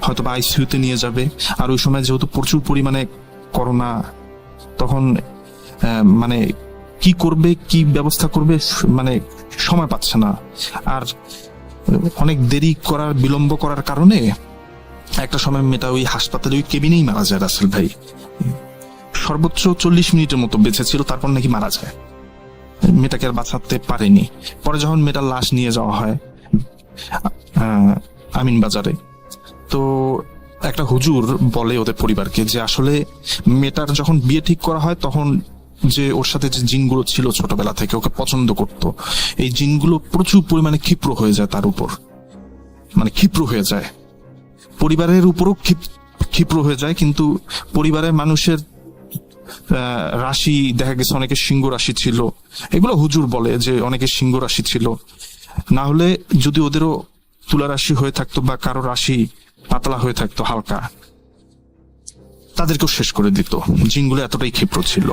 হয়তো বা আইসিইউতে নিয়ে যাবে। আর ওই সময় যেহেতু প্রচুর পরিমাণে করোনা, তখন মানে কি করবে, কি ব্যবস্থা করবে, মানে সময় পাচ্ছে না। আর অনেক বিলম্ব করার কারণে একটা সময় মেয়েটা ওই হাসপাতালে ওই কেবিনেই মারা যায় রাসেল ভাই। সর্বোচ্চ 40 মিনিটের মতো বেঁচে ছিল, তারপর নাকি মারা যায়। মেয়েটাকে আর বাঁচাতে পারেনি। পরে যখন মেয়েটার লাশ নিয়ে যাওয়া হয় আমিন বাজারে, তো একটা হুজুর বলে ওদের পরিবারকে যে আসলে মেয়েটার যখন বিয়ে ঠিক করা হয় তখন যে ওর সাথে যে জিনগুলো ছিল ছোটবেলা থেকে ওকে পছন্দ করত, এই জিনগুলো প্রচুর পরিমাণে ক্ষিপ্র হয়ে যায় তার উপর, মানে ক্ষিপ্র হয়ে যায়। পরিবারের উপরও ক্ষিপ্র হয়ে যায়, কিন্তু পরিবারের মানুষের রাশি দেখা গেছে অনেকের সিংহ রাশি ছিল, এগুলো হুজুর বলে যে অনেকের সিংহ রাশি ছিল। না হলে যদি ওদেরও তুলা রাশি হয়ে থাকতো বা কারো রাশি পাতলা হয়ে থাকতো হালকা, তাদেরকেও শেষ করে দিত। জিনগুলো এতটাই ক্ষিপ্র ছিল।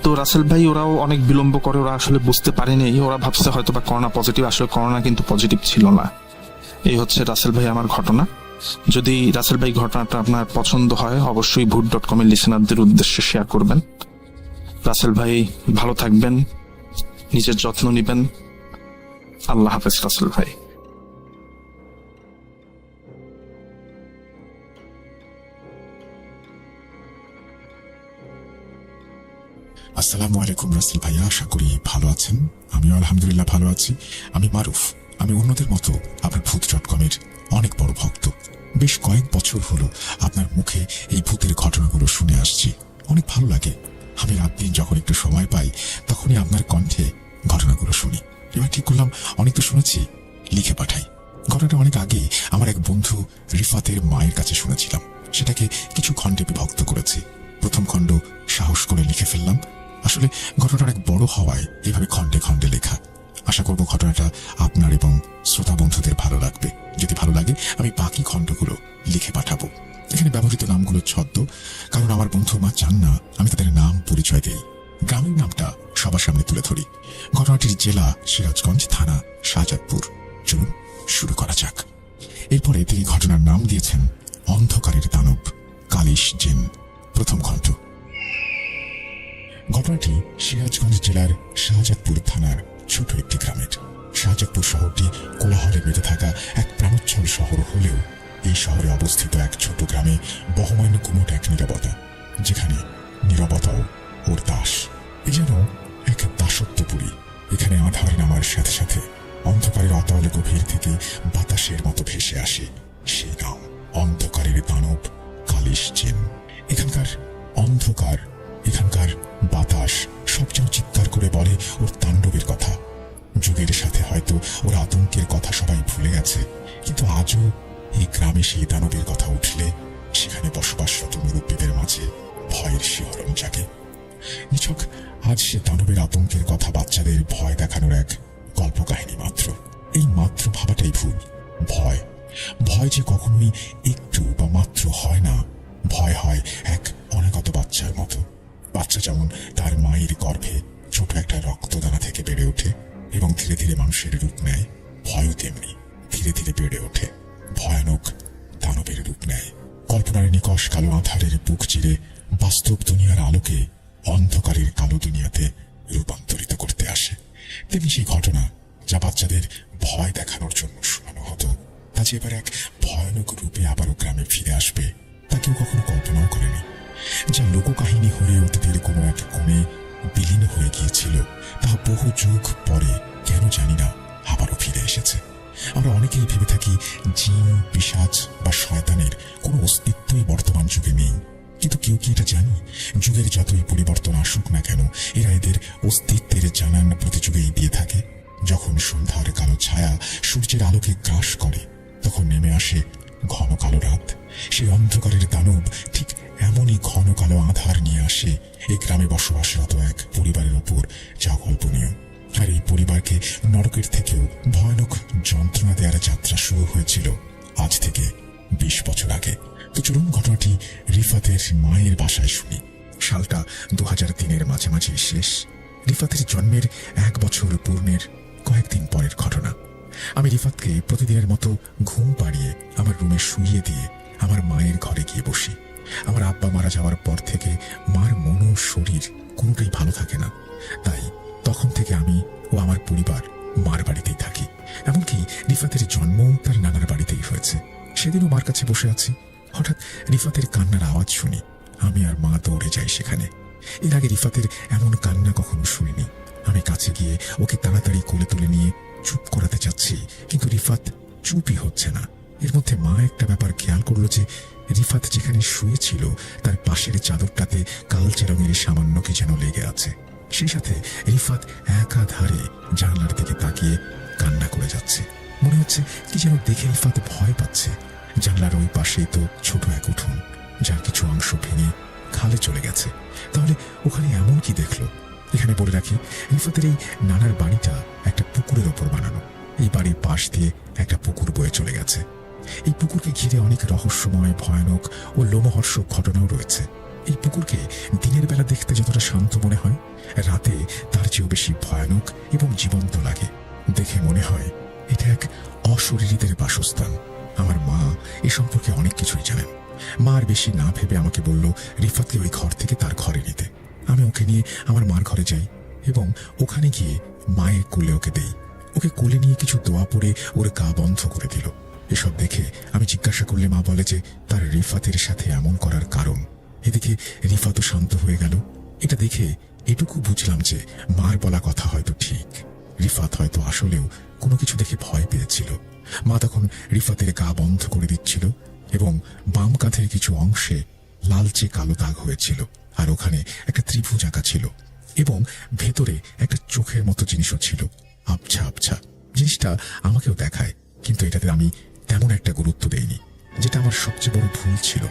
তো রাসেল ভাই ওরাও অনেক বিলম্ব করে, ওরা আসলে বুঝতে পারেনি, ওরা ভাবছে হয়তো বা করোনা পজিটিভ, আসলে করোনা কিন্তু পজিটিভ ছিল না। এই হচ্ছে রাসেল ভাই আমার ঘটনা। যদি রাসেল ভাই ঘটনাটা আপনার পছন্দ হয় অবশ্যই ভূত.com এর লিসেনারদের উদ্দেশ্যে শেয়ার করবেন। রাসেল ভাই ভালো থাকবেন, নিজের যত্ন নেবেন। আল্লাহ হাফেজ রাসেল ভাই। আসসালামু আলাইকুম রাসেল ভাইয়া, আশা করি ভালো আছেন। আমিও আলহামদুলিল্লাহ ভালো আছি। আমি মারুফ। আমি অন্যদের মতো আপনার ভূত.com এর অনেক বড় ভক্ত। বেশ কয়েক বছর হলো আপনার মুখে এই ভূতের ঘটনাগুলো শুনে আসছি, অনেক ভালো লাগে। আমি রাত দিন যখন একটু সময় পাই তখনই আপনার কণ্ঠে ঘটনাগুলো শুনি। এবার ঠিক করলাম অনেক তো শুনেছি, লিখে পাঠাই। ঘটনাটা অনেক আগে আমার এক বন্ধু রিফাতের মায়ের কাছে শুনেছিলাম, সেটাকে কিছু খণ্ডে বিভক্ত করেছি। প্রথম খণ্ড সাহস করে লিখে ফেললাম। আসলে ঘটনাটা অনেক বড় হওয়ায় এভাবে খণ্ডে খণ্ডে লেখা। আশা করব ঘটনাটা আপনার এবং শ্রোতা বন্ধুদের ভালো লাগবে। যদি ভালো লাগে আমি বাকি খণ্ডগুলো লিখে পাঠাবো। এখানে ব্যবহৃত নামগুলো ছদ্ম, কারণ আমার বন্ধু মা চান না আমি তাদের নাম পরিচয় দেই। গ্রামের নামটা সবার সামনে তুলে ধরি। ঘটনাটির জেলা সিরাজগঞ্জ, থানা শাহজাদপুর। চলুন শুরু করা যাক। এরপরে তিনি ঘটনার নাম দিয়েছেন অন্ধকারের দানব, কালিশ জিন। প্রথম খণ্ড। ঘটনাটি সিরাজগঞ্জ জেলার শাহজাদপুর থানার ছোট একটি গ্রামের। শাহজাদপুর শহরটি কোলাহলে মেতে থাকা এক প্রাণোচ্ছল শহর হলেও এই শহরে অবস্থিত এক ছোট গ্রামে বহমান কুমোট এক নীরবতা, যেখানে নীরবতাও ওর দাস। এ যেন এক দাসত্বপুরী। এখানে আধার নামার সাথে সাথে অন্ধকারের অতল গভীর থেকে বাতাসের মতো ভেসে আসে সেই নাম, অন্ধকারের দানব, কালিশ জিন। এখানকার অন্ধকার, এখানকার বাতাস সব যেন চিৎকার করে বলে ওর তাণ্ডবের কথা। যুগের সাথে হয়তো ওর আতঙ্কের কথা সবাই ভুলে গেছে, কিন্তু আজও এই গ্রামে সেই দানবের কথা উঠলে সেখানে বসবাসরত মুরব্বীদের মাঝে ভয়ের শিহরণ জাগে। নিছক আজ সে দানবের আতঙ্কের কথা বাচ্চাদের ভয় দেখানোর এক গল্প কাহিনী মাত্র। এই মাত্র ভাবাটাই ভুল। ভয়, ভয় যে কখনোই একটু বা মাত্র হয় না। ভয় হয় এক অনাগত বাচ্চার মতো। বাচ্চা যেমন তার মায়ের গর্ভে ছোট একটা রক্তদানা থেকে বেড়ে ওঠে এবং ধীরে ধীরে মানুষের রূপ নেয়, ভয়ও তেমনি ধীরে ধীরে বেড়ে ওঠে, ভয়ানক দানবের রূপ নেয়। কল্পনার নিকষ কালো আধারের বুক চিরে বাস্তব দুনিয়ার আলোকে অন্ধকারের কালো দুনিয়াতে রূপান্তরিত করতে আসে। তেমনি সেই ঘটনা যা বাচ্চাদের ভয় দেখানোর জন্য শোনানো হতো, তা যে এবার এক ভয়ানক রূপে আবারও গ্রামে ফিরে আসবে তা কেউ কখনো কল্পনাও করেনি। যা লোককাহিনী হয়ে অতীতের কোনো এক কোণে বিলীন হয়ে গিয়েছিল, তা বহু যুগ পরে কেন জানি না আবারও ফিরে এসেছে। আমরা অনেকেই ভেবে থাকি জিন, পিশাচ বা শয়তানের কোনো অস্তিত্বই বর্তমান যুগে নেই। কিন্তু কেউ কি এটা জানি, যুগের যতই পরিবর্তন আসুক না কেন এরা এদের অস্তিত্বের জানান প্রতি যুগেই দিয়ে থাকে। যখন সন্ধ্যার কালো ছায়া সূর্যের আলোকে গ্রাস করে তখন নেমে আসে ঘন কালো রাত। সেই অন্ধকারের দানব ঠিক এমনই ঘন কালো আধার নিয়ে আসে এই গ্রামে বসবাসরত এক পরিবারের ওপর, যা কল্পনীয়। আর এই পরিবারকে নরকের থেকেও ভয়ানক যন্ত্রণা দেওয়ার যাত্রা শুরু হয়েছিল আজ থেকে 20 বছর আগে। তো চলুন ঘটনাটি রিফাতের মায়ের বাসায় শুনি। সালটা 2003-এর মাঝামাঝি শেষ। রিফাতের জন্মের 1 বছর পূর্ণের কয়েকদিন পরের ঘটনা। আমি রিফাতকে প্রতিদিনের মতো ঘুম পাড়িয়ে আমার রুমে শুইয়ে দিয়ে আমার মায়ের ঘরে গিয়ে বসি। আমার আব্বা মারা যাওয়ার পর থেকে মার মন ও শরীর কোনোটাই ভালো থাকে না, তাই তখন থেকে আমি ও আমার পরিবার মার বাড়িতেই থাকি। এমনকি রিফাতের জন্মও তার নানার বাড়িতেই হয়েছে। সেদিনও মার কাছে বসে আছি, হঠাৎ রিফাতের কান্নার আওয়াজ শুনি। আমি আর মা দৌড়ে যাই সেখানে। এর আগে রিফাতের এমন কান্না কখনো শুনিনি। আমি কাছে গিয়ে ওকে তাড়াতাড়ি কোলে তুলে নিয়ে চুপ করাতে চাচ্ছি, কিন্তু রিফাত চুপই হচ্ছে না। এর মধ্যে মা একটা ব্যাপার খেয়াল করলো যে রিফাত যেখানে শুয়েছিল তার পাশের চাদরটাতে কালচে রঙের সামান্য কি যেন লেগে আছে। সেই সাথে রিফাত একাধারে জানলার দিকে তাকিয়ে কান্না করে যাচ্ছে। মনে হচ্ছে কি যেন দেখে রিফাত ভয় পাচ্ছে। জানলার ওই পাশেই তো ছোট এক উঠোন, যার কিছু অংশ ভেঙে খালে চলে গেছে। তাহলে ওখানে এমন কি দেখলো? এখানে বলে রাখি, রিফাতের এই নানার বাড়িটা একটা পুকুরের ওপর বানানো। এই বাড়ির পাশ দিয়ে একটা পুকুর বয়ে চলে গেছে। এই পুকুরকে ঘিরে অনেক রহস্যময়, ভয়ানক ও লোমহর্ষক ঘটনাও রয়েছে। এই পুকুরকে দিনের বেলা দেখতে যতটা শান্ত মনে হয়, রাতে তার চেয়েও বেশি ভয়ানক এবং জীবন্ত লাগে। দেখে মনে হয় এটা এক অশরীরীদের বাসস্থান। আমার মা এ সম্পর্কে অনেক কিছুই জানেন। মা আর বেশি না ভেবে আমাকে বলল রিফাতকে ওই ঘর থেকে তার ঘরে নিতে। আমি ওকে নিয়ে আমার মার ঘরে যাই এবং ওখানে গিয়ে মায়ের কোলে ওকে দেই। ওকে কোলে নিয়ে কিছু দোয়া পড়ে ওর গা বন্ধ করে দিল। এসব দেখে আমি জিজ্ঞাসা করলে মা বলে যে তার রিফাতের সাথে এমন করার কারণ। এদিকে রিফাতও শান্ত হয়ে গেল। এটা দেখে এটুকু বুঝলাম যে মার বলা কথা হয়তো ঠিক। রিফাত হয়তো আসলেও কোনো কিছু দেখে ভয় পেয়েছিল। মা তখন রিফাতের গা বন্ধ করে দিচ্ছিল এবং বাম কাঁধের কিছু অংশে লালচে কালো দাগ হয়েছিল, আর ওখানে একটা ত্রিভুজ আঁকা ছিল এবং ভেতরে একটা চোখের মতো জিনিসও ছিল, আবছা আবছা। জিনিসটা আমাকেও দেখায়, কিন্তু এটাতে আমি তেমন একটা গুরুত্ব দেইনি, যেটা আমার সবচেয়ে বড় ভুল ছিল।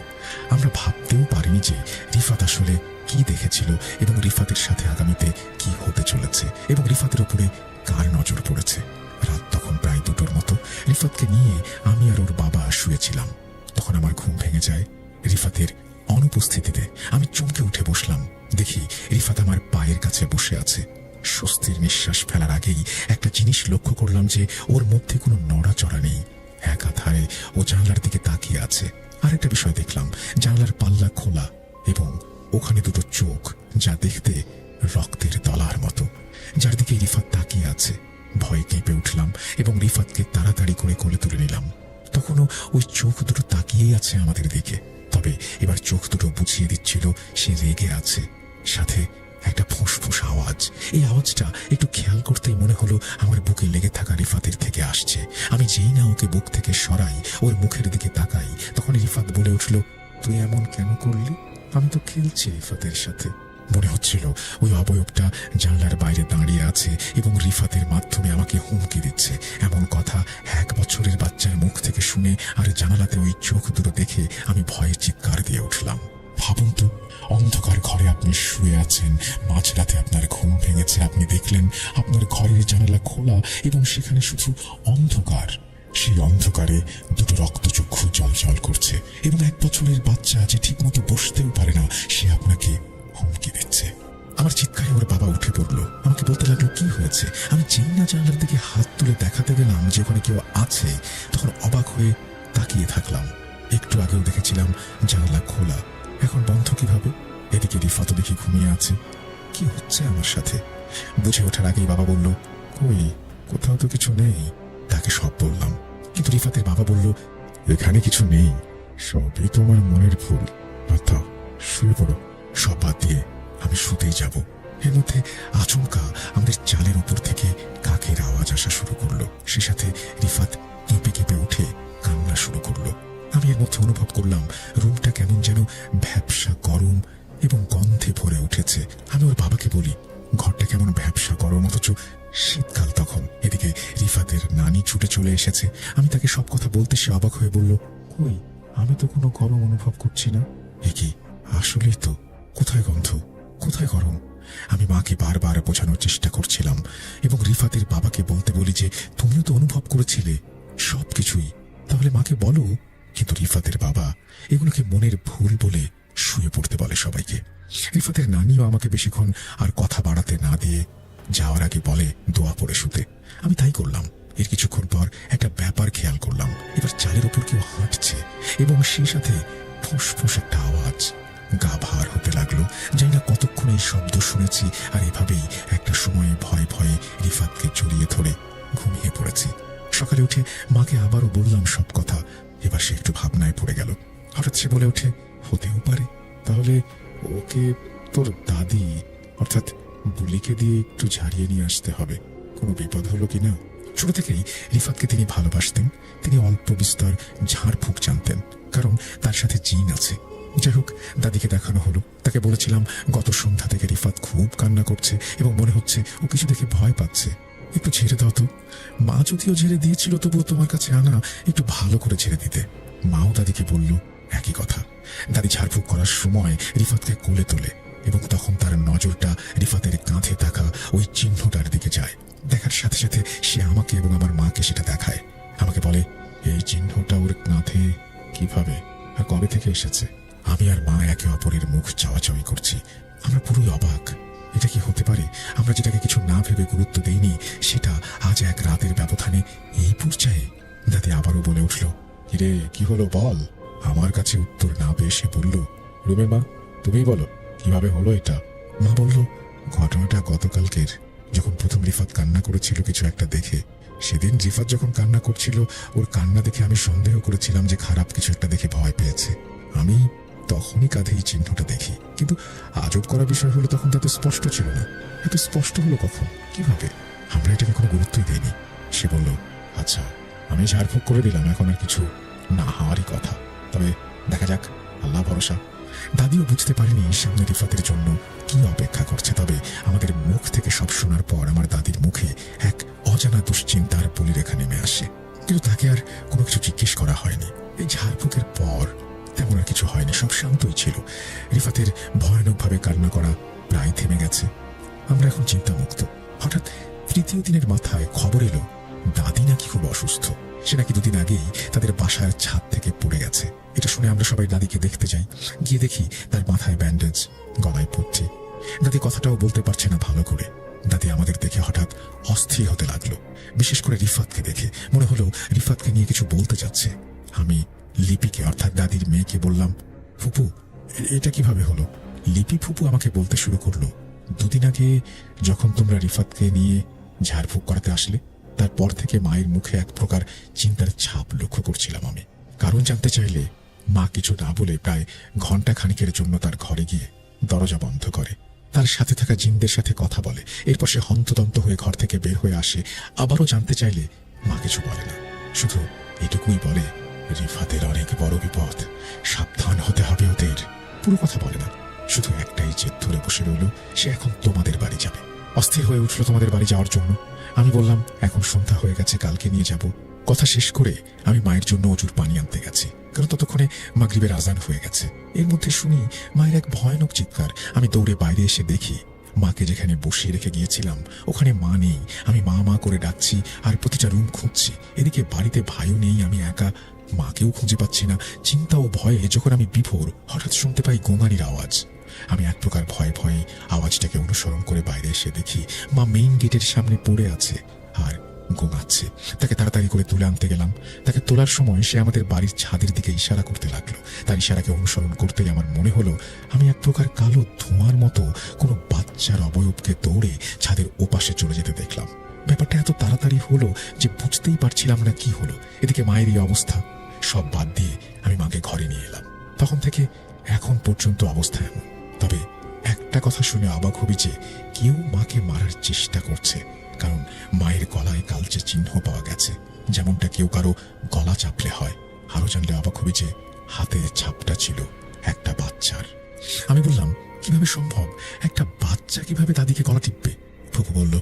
আমরা ভাবতেও পারিনি যে রিফাত আসলে কি দেখেছিল এবং রিফাতের সাথে আগামীতে কি হতে চলেছে এবং রিফাতের উপরে কার নজর পড়েছে। রাত তখন প্রায় 2টোর মতো। রিফাতকে নিয়ে আমি আর ওর বাবা শুয়েছিলাম। তখন আমার ঘুম ভেঙে যায় রিফাতের অনুপস্থিতিতে। আমি চমকে উঠে বসলাম। দেখি রিফাত আমার পায়ের কাছে বসে আছে। স্বস্তির নিঃশ্বাস ফেলার আগেই একটা জিনিস লক্ষ্য করলাম যে ওর মধ্যে কোনো নড়াচড়া নেই। একাধারে ও জানলার দিকে তাকিয়ে আছে। আরেকটা বিষয় দেখলাম, জানলার পাল্লা খোলা এবং ওখানে 2টো চোখ, যা দেখতে রক্তের দলার মতো, যার দিকে রিফাত তাকিয়ে আছে। ভয়ে কেঁপে উঠলাম এবং রিফাতকে তাড়াতাড়ি করে কোলে তুলে নিলাম। তখনও ওই চোখ 2টো তাকিয়েই আছে আমাদের দিকে, তবে এবার চোখ 2টো বুঝিয়ে দিচ্ছিল সে রেগে আছে। সাথে একটা ফোঁস আওয়াজ। এই আওয়াজটা একটু খেয়াল করতেই মনে হলো আমার বুকে লেগে থাকা রিফাতের থেকে আসছে। আমি যেই না ওকে বুক থেকে সরাই, ওর মুখের দিকে তাকাই, তখন রিফাত বলে উঠল, তুই এমন কেন করলি? আমি তো খেলছি রিফাতের সাথে। মনে হচ্ছিল ওই অবয়বটা জানলার বাইরে দাঁড়িয়ে আছে এবং রিফাতের মাধ্যমে আমাকে হুমকি দিচ্ছে। এমন কথা 1 বছরের বাচ্চার মুখ থেকে শুনে আর জানালাতে ওই চোখ 2টো দেখে আমি ভয়ে চিৎকার দিয়ে উঠলাম। ভাবুন তো, অন্ধকার ঘরে আপনি শুয়ে আছেন, মাঝরাতে আপনার ঘুম ভেঙেছে, আপনি দেখলেন আপনার ঘরের জানালা খোলা এবং সেখানে শুধু অন্ধকার। সেই অন্ধকারে 2টো রক্তচক্ষু জল করছে এবং 1 বছরের বাচ্চা যে ঠিকমতো বসতেও পারে না, সে আপনাকে হুমকি দিচ্ছে। আমার চিৎকারে ওর বাবা উঠে পড়লো। আমাকে বলতে লাগলো কি হয়েছে। আমি যেই না জানলার দিকে হাত তুলে দেখাতে গেলাম যে ওখানে কেউ আছে, তখন অবাক হয়ে তাকিয়ে থাকলাম। একটু আগেও দেখেছিলাম জানলা খোলা, এখন বন্ধ কিভাবে? এদিকে রিফাত দেখি ঘুমিয়ে আছে। কি হচ্ছে আমার সাথে? বুঝে ওঠার আগেই বাবা বলল, কই, কোথাও তো কিছু নেই। তাকে সব বললাম, কিন্তু রিফাতের বাবা বলল, এখানে কিছু নেই, সবই তোমার মনের ভুল। অর্থাৎ শুয়ে পড়ো। সব বাদ দিয়ে আমি শুতেই যাব। এর মধ্যে আচমকা আমাদের চালের উপর থেকে কাকের আওয়াজ আসা শুরু করলো। সে সাথে রিফাত কেঁপে উঠে কান্না শুরু করলো। আমি এর মধ্যে অনুভব করলাম রুমটা কেমন যেন ভ্যাপসা গরম এবং গন্ধে ভরে উঠেছে। আমি ওর বাবাকে বলি, ঘরটা কেমন ভ্যাপসা গরম, অথচ শীতকাল তখন। এদিকে রিফাতের নানি ছুটে চলে এসেছে। আমি তাকে সব কথা বলতে সে অবাক হয়ে বলল, কই, আমি তো কোনো গরম অনুভব করছি না। এ কি, আসলেই তো, কোথায় গন্ধ, কোথায় গরম? আমি মাকে বারবার বোঝানোর চেষ্টা করছিলাম এবং রিফাতের বাবাকে বলতে বলি যে তুমিও তো অনুভব করেছিলে সবকিছুই, তাহলে মাকে বলো। কিন্তু রিফাতের বাবা এগুলোকে মনের ভুল বলে শুয়ে পড়তে বলে সবাইকে। রিফাতের নানিও আমাকে বেশিক্ষণ আর কথা বাড়াতে না দিয়ে যাওয়ার আগে বলে দোয়া পড়ে শুতে। আমি তাই করলাম। এর কিছুক্ষণ পর একটা ব্যাপার খেয়াল করলাম, এবার চালের উপর কেউ হাঁটছে এবং সেই সাথে ফুসফুস একটা আওয়াজ। গা ভার হতে লাগলো। জানি না কতক্ষণ এই শব্দ শুনেছি, আর এভাবেই একটা সময়ে ভয়ে ভয়ে রিফাতকে জড়িয়ে ধরে ঘুমিয়ে পড়েছি। সকালে উঠে মাকে আবারও বললাম সব কথা। এবার সে একটু ভাবনায় পড়ে গেল। হঠাৎ সে বলে ওঠে, হতেও পারে তাহলে ওকে তোর দাদি অর্থাৎ বুলিকে দিয়ে একটু ঝাড়িয়ে নিয়ে আসতে হবে, কোনো বিপদ হলো কিনা। ছোট থেকেই রিফাতকে তিনি ভালোবাসতেন। তিনি অল্প বিস্তর ঝাড়ফুঁক জানতেন, কারণ তার সাথে জিন আছে। যাই হোক, দাদিকে দেখানো হলো। তাকে বলেছিলাম গত সন্ধ্যা থেকে রিফাত খুব কান্না করছে এবং মনে হচ্ছে ও কিছু দেখে ভয় পাচ্ছে, একটু ঝেড়ে দাও তো। মা যদিও ঝেড়ে দিয়েছিল, তবুও তোমার কাছে আনা একটু ভালো করে ঝেড়ে দিতে। মাও দাদিকে বলল একই কথা। দাদি ঝাড়ফুঁক করার সময় রিফাতকে কোলে তোলে এবং তখন তার নজরটা রিফাতের কাঁধে থাকা ওই চিহ্নটার দিকে যায়। দেখার সাথে সাথে সে আমাকে এবং আমার মাকে সেটা দেখায়। আমাকে বলে, এই চিহ্নটা ওর কাঁধে কিভাবে আর কবে থেকে এসেছে? আমি আর মা একে অপরের মুখ চাওয়াচাওয়ি করছি। আমরা পুরোই অবাক। এটা কি হতে পারে? আমরা যেটাকে কিছু না ভেবে গুরুত্ব দেইনি, সেটা আজ এক রাতের ব্যবধানে এই পর্যায়ে। দাদি আবারও বলে উঠল, কিরে কি হলো বল। আমার কাছে উত্তর না পেয়ে সে বলল, রুমের মা তুমিই বলো কিভাবে হলো এটা। মা বলল, ঘটনাটা গতকালকের, যখন প্রথম রিফাত কান্না করেছিল কিছু একটা দেখে। সেদিন রিফাত যখন কান্না করছিল, ওর কান্না দেখে আমি সন্দেহ করেছিলাম যে খারাপ কিছু একটা দেখে ভয় পেয়েছে। আমি তখনই কাঁধে এই চিহ্নটা দেখি, কিন্তু আজব করা বিষয় হলো তখন তাতে স্পষ্ট ছিল না। এত স্পষ্ট হলো কখন, কিভাবে? আমরা এটাকে কোনো গুরুত্বই দেইনি। সে বলল, আচ্ছা আমি ঝাড়ফুঁক করে দিলাম, এখন আর কিছু না হওয়ারই কথা, তবে দেখা যাক, আল্লাহ ভরসা। দাদিও বুঝতে পারেনি সামনে রিফাতের জন্য কি অপেক্ষা করছে, তবে আমাদের মুখ থেকে সব শোনার পর আমার দাদির মুখে এক অজানা দুশ্চিন্তার বলিরেখা নেমে আসে। কিন্তু তাকে আর কোনো কিছু জিজ্ঞেস করা হয়নি। এই ঝাড়ফুঁকের পর তেমন আর কিছু হয়নি, সব শান্তই ছিল। রিফাতের ভয়ানকভাবে কান্না করা প্রায় থেমে গেছে। আমরা এখন চিন্তামুক্ত। হঠাৎ তৃতীয় দিনের মাথায় খবর এলো দাদি নাকি খুব অসুস্থ। সে নাকি দুদিন আগেই তাদের বাসার ছাদ থেকে পড়ে গেছে। এটা শুনে আমরা সবাই দাদিকে দেখতে যাই। গিয়ে দেখি তার মাথায় ব্যান্ডেজ, গলায় পট্টি। দাদি কথাটাও বলতে পারছে না ভালো করে। দাদি আমাদের দেখে হঠাৎ অস্থির হতে লাগলো, বিশেষ করে রিফাতকে দেখে। মনে হলো রিফাতকে নিয়ে কিছু বলতে যাচ্ছে। আমি লিপিকে অর্থাৎ দাদির মেয়েকে বললাম, ফুপু এটা কিভাবে হলো? লিপি ফুপু আমাকে বলতে শুরু করলো, দুদিন আগে যখন তোমরা রিফাতকে নিয়ে ঝাড়ফুঁক করাতে আসলে, তারপর থেকে মায়ের মুখে এক প্রকার চিন্তার ছাপ লক্ষ্য করছিলাম আমি। কারণ জানতে চাইলে মা কিছু না বলে প্রায় ঘন্টা খানিকের জন্য তার ঘরে গিয়ে দরজা বন্ধ করে, তার সাথে থাকা জিনদের সাথে কথা বলে। এরপর সে হন্তদন্ত হয়ে ঘর থেকে বের হয়ে আসে। আবারও জানতে চাইলে মা কিছু বলে না, শুধু এটুকুই বলে, রিফাতের অনেক বড় বিপদ, সাবধান হতে হবে ওদের। পুরো কথা বলে না, শুধু একটাই জেদ ধরে বসে রইল, সে এখন তোমাদের বাড়ি যাবে। অস্থির হয়ে উঠল তোমাদের বাড়ি যাওয়ার জন্য। আমি বললাম, এখন সন্ধ্যা হয়ে গেছে, কালকে নিয়ে যাব। কথা শেষ করে আমি মায়ের জন্য অজুর পানি আনতে গেছি, কারণ ততক্ষণে মাগরিবের আজান হয়ে গেছে। এর মধ্যে শুনি মায়ের এক ভয়ানক চিৎকার। আমি দৌড়ে বাইরে এসে দেখি মাকে যেখানে বসিয়ে রেখে গিয়েছিলাম ওখানে মা নেই। আমি মা মা করে ডাকছি আর প্রতিটা রুম খুঁজছি। এদিকে বাড়িতে ভাইও নেই, আমি একা, মাকেও খুঁজে পাচ্ছি না। চিন্তা ও ভয়ে যখন আমি বিভোর, হঠাৎ শুনতে পাই গোঙানির আওয়াজ। আমি এক প্রকার ভয়ে ভয়ে আওয়াজটাকে অনুসরণ করে বাইরে এসে দেখি মা মেইন গেটের সামনে পড়ে আছে আর গোঙাচ্ছে। তাকে তাড়াতাড়ি করে তুলে আনতে গেলাম। তাকে তোলার সময় সে আমাদের বাড়ির ছাদের দিকে ইশারা করতে লাগলো। তার ইশারাকে অনুসরণ করতেই আমার মনে হলো আমি এক প্রকার কালো ধোঁয়ার মতো কোনো বাচ্চার অবয়বকে দৌড়ে ছাদের ওপাশে চলে যেতে দেখলাম। ব্যাপারটা এত তাড়াতাড়ি হলো যে বুঝতেই পারছিলাম না কি হলো। এদিকে মায়ের এই অবস্থা, সব বাদ দিয়ে আমি মাকে ঘরে নিয়ে এলাম। তখন থেকে এখন পর্যন্ত অবস্থা এমন। তবে একটা কথা শুনে অবাক হবি যে কেউ মাকে মারার চেষ্টা করছে, কারণ মায়ের গলায় কালচে চিহ্ন পাওয়া গেছে, যেমনটা কেউ কারো গলা চাপলে হয়। আরো জানলে অবাক হবি যে হাতের ছাপটা ছিল একটা বাচ্চার। আমি বললাম, কিভাবে সম্ভব? একটা বাচ্চা কিভাবে দাদিকে গলা টিপবে? ফুপু বলল,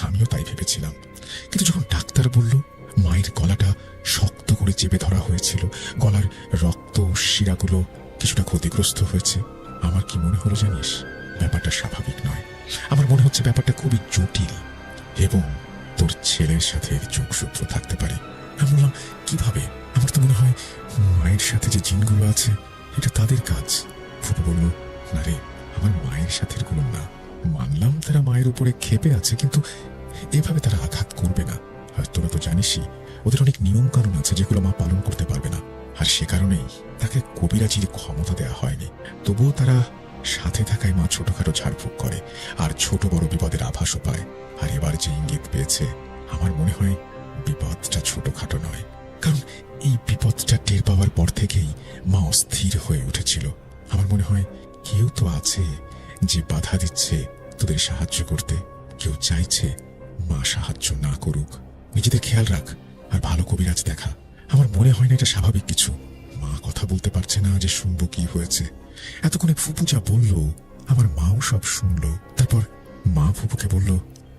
আমিও তাই ভেবেছিলাম, কিন্তু যখন ডাক্তার বলল মায়ের গলাটা শক্ত করে চেপে ধরা হয়েছিল, গলার রক্ত শিরাগুলো কিছুটা ক্ষতিগ্রস্ত হয়েছে, আমার কি মনে হলো জানিস? ব্যাপারটা স্বাভাবিক নয়। আমার মনে হচ্ছে ব্যাপারটা খুবই জটিল এবং তোর ছেলের সাথে এর যোগসূত্র থাকতে পারে। আমি বললাম, কিভাবে? আমার তো মনে হয় মায়ের সাথে যে জিনগুলো আছে এটা তাদের কাজ। ফুপু বলল, না রে, আমার মায়ের সাথে এগুলো না। মানলাম তারা মায়ের উপরে ক্ষেপে আছে, কিন্তু এভাবে তারা আঘাত করবে না। আর তোরা তো জানিসই ওদের অনেক নিয়ম কানুন আছে যেগুলো মা পালন করতে পারবে না। আর সে কারণেই তাকে কবিরাজির ক্ষমতা দেওয়া হয়নি। তবুও তারা সাথে থাকায় মা ছোটখাটো ঝাড়ফুঁক করে আর ছোট বড় বিপদের আভাসও পায়। আর এবার যে ইঙ্গিত পেয়েছে, আমার মনে হয় বিপদটা ছোটখাটো নয়, কারণ এই বিপদটা টের পাওয়ার পর থেকেই মা অস্থির হয়ে উঠেছিল। আমার মনে হয় কেউ তো আছে যে বাধা দিচ্ছে তোদের সাহায্য করতে। কেউ চাইছে মা সাহায্য না করুক। নিজেদের খেয়াল রাখ আর ভালো কবিরাজ দেখা। আমার মনে হয় না এটা স্বাভাবিক কিছু। মা কথা বলতে পারছে না যে শুনবো কি হয়েছে। এতক্ষণে ফুপু যা বলল আমার মাও সব শুনলো। তারপর মা ফুপুকে বলল,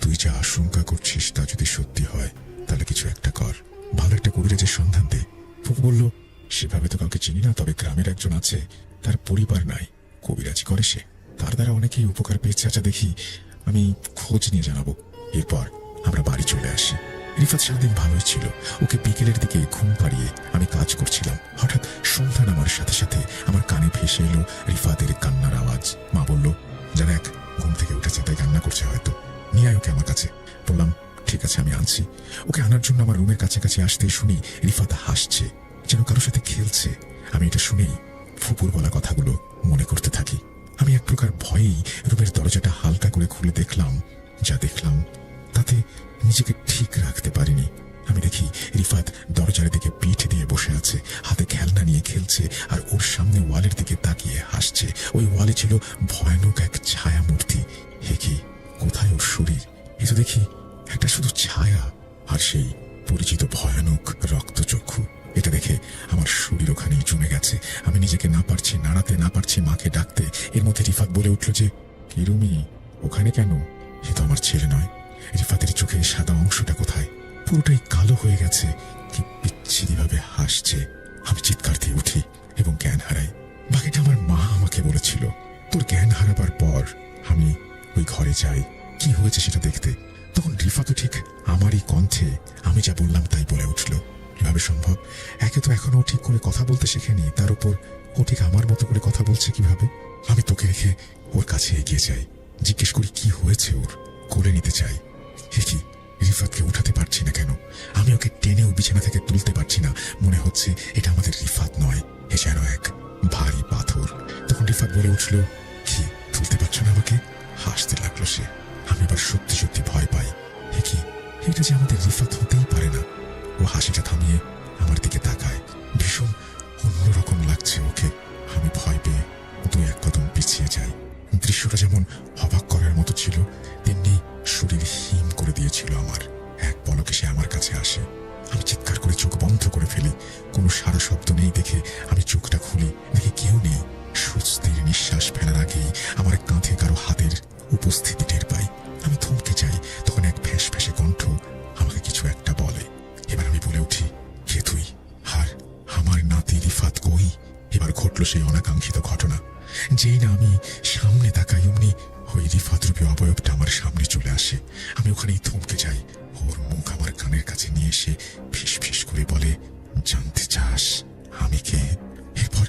তুই যা আশঙ্কা করছিস তা যদি সত্যি হয় তাহলে কিছু একটা কর, ভালো একটা কবিরাজের সন্ধান দে। ফুপু বলল, সেভাবে তো কাউকে চিনি না, তবে গ্রামের একজন আছে, তার পরিবার নাই, কবিরাজি করে সে, তার দ্বারা অনেকেই উপকার পেয়েছে। আচ্ছা দেখি, আমি খোঁজ নিয়ে জানাবো। এরপর আমরা বাড়ি চলে আসি। রিফাত সারাদিন ভালোই ছিল। ওকে বিকেলের দিকে ঘুম পাড়িয়ে আমি কাজ করছিলাম। হঠাৎ সন্ধ্যা নামার সাথে সাথে আমার কানে ভেসে এলো রিফাতের কান্নার আওয়াজ। মা বলল, যারা এক ঘুম থেকে উঠেছে তাই কান্না করছে, হয়তো নিয়ে আয় ওকে আমার কাছে। বললাম, ঠিক আছে, আমি আনছি। ওকে আনার জন্য আমার রুমের কাছাকাছি আসতেই শুনি রিফাত হাসছে, যেন কারোর সাথে খেলছে। আমি এটা শুনেই ফুপুর বলা কথাগুলো মনে করতে থাকি। আমি এক প্রকার ভয়েই রুমের দরজাটা হালকা করে খুলে দেখলাম। যা দেখলাম তাতে নিজেকে ঠিক রাখতে পারিনি। আমি দেখি রিফাত দরজার দিকে পিঠ দিয়ে বসে আছে, হাতে খেলনা নিয়ে খেলছে, আর ওর সামনে ওয়ালের দিকে তাকিয়ে হাসছে। ওই ওয়ালে ছিল ভয়ানক এক ছায়া মূর্তি। হে কি, কোথায় ওর শরীর? এ তো দেখি একটা শুধু ছায়া, আর সেই পরিচিত ভয়ানক রক্তচক্ষু। এটা দেখে আমার শরীর ওখানেই জমে গেছে। আমি নিজেকে না পারছি নাড়াতে, না পারছি মাকে ডাকতে। এর মধ্যে রিফাত বলে উঠল যে, কি রুমি, ওখানে কেন? এ তো আমার ছেলে নয়। রিফাতের চোখের সাদা অংশটা কোথায়? পুরোটাই কালো হয়ে গেছে। কি বিচ্ছিরি ভাবে হাসছে। আমি চিৎকার দিয়ে উঠি এবং জ্ঞান হারাই। বাকিটা আমার মা আমাকে বলেছিল। তোর জ্ঞান হারাবার পর আমি ওই ঘরে যাই কি হয়েছে সেটা দেখতে। তখন রিফাতও ঠিক আমারই কণ্ঠে আমি যা বললাম তাই বলে উঠল। কিভাবে সম্ভব? একে তো এখনো ঠিক করে কথা বলতে শেখেনি, তার উপর ও ঠিক আমার মতো করে কথা বলছে কিভাবে? আমি তোকে রেখে ওর কাছে এগিয়ে যাই, জিজ্ঞেস করি কি হয়েছে ওর, কোলে নিতে চাই। হে কি, রিফাতকে উঠাতে পারছি না কেন? আমি ওকে টেনেও বিছানা থেকে তুলতে পারছি না। মনে হচ্ছে এটা আমাদের রিফাত নয়, এ যেন এক ভারী পাথর। তখন রিফাত বলে উঠল, কি, তুলতে পারছো না আমাকে? হাসতে লাগলো সে। আমি এবার সত্যি সত্যি ভয় পাই। হে কি, এটা যে আমাদের রিফাত হতেই পারে না। ও হাসিটা থামিয়ে আমার দিকে তাকায়। ভীষণ অন্যরকম লাগছে ওকে। আমি ভয় পেয়ে দুই এক কদম পিছিয়ে যাই। দৃশ্যটা যেমন অবাক করার মতো ছিল, তেমনি শরীর হিম করে দিয়েছিল আমার। এক পলকে সে আমার কাছে আসে। আমি চিৎকার করে চোখ বন্ধ করে ফেলি। কোনো সারা শব্দ নেই দেখে আমি চোখটা খুলি, দেখে কেউ নেই। সুস্থির নিঃশ্বাস ফেলার আগেই আমার কাঁধে কারো হাতের উপস্থিতি টের পাই। আমি থমকে যাই। তখন এক ফ্যাঁস ফ্যাঁসে কণ্ঠ আমাকে কিছু একটা বলে। এবার আমি বলে উঠি, কে তুই? আর আমার নাতি রিফাত কই? এবার ঘটল সেই অনাকাঙ্ক্ষিত ঘটনা। যেই না আমি সামনে তাকাই, অমনি ওই রিফাত রূপী অবয়বটা আমার সামনে চলে আসে। আমি ওখানেই থমকে যাই। ওর মুখ আমার কানের কাছে নিয়ে এসে ফিস ফিস করে বলে, জানতে চাস আমি কে? এরপর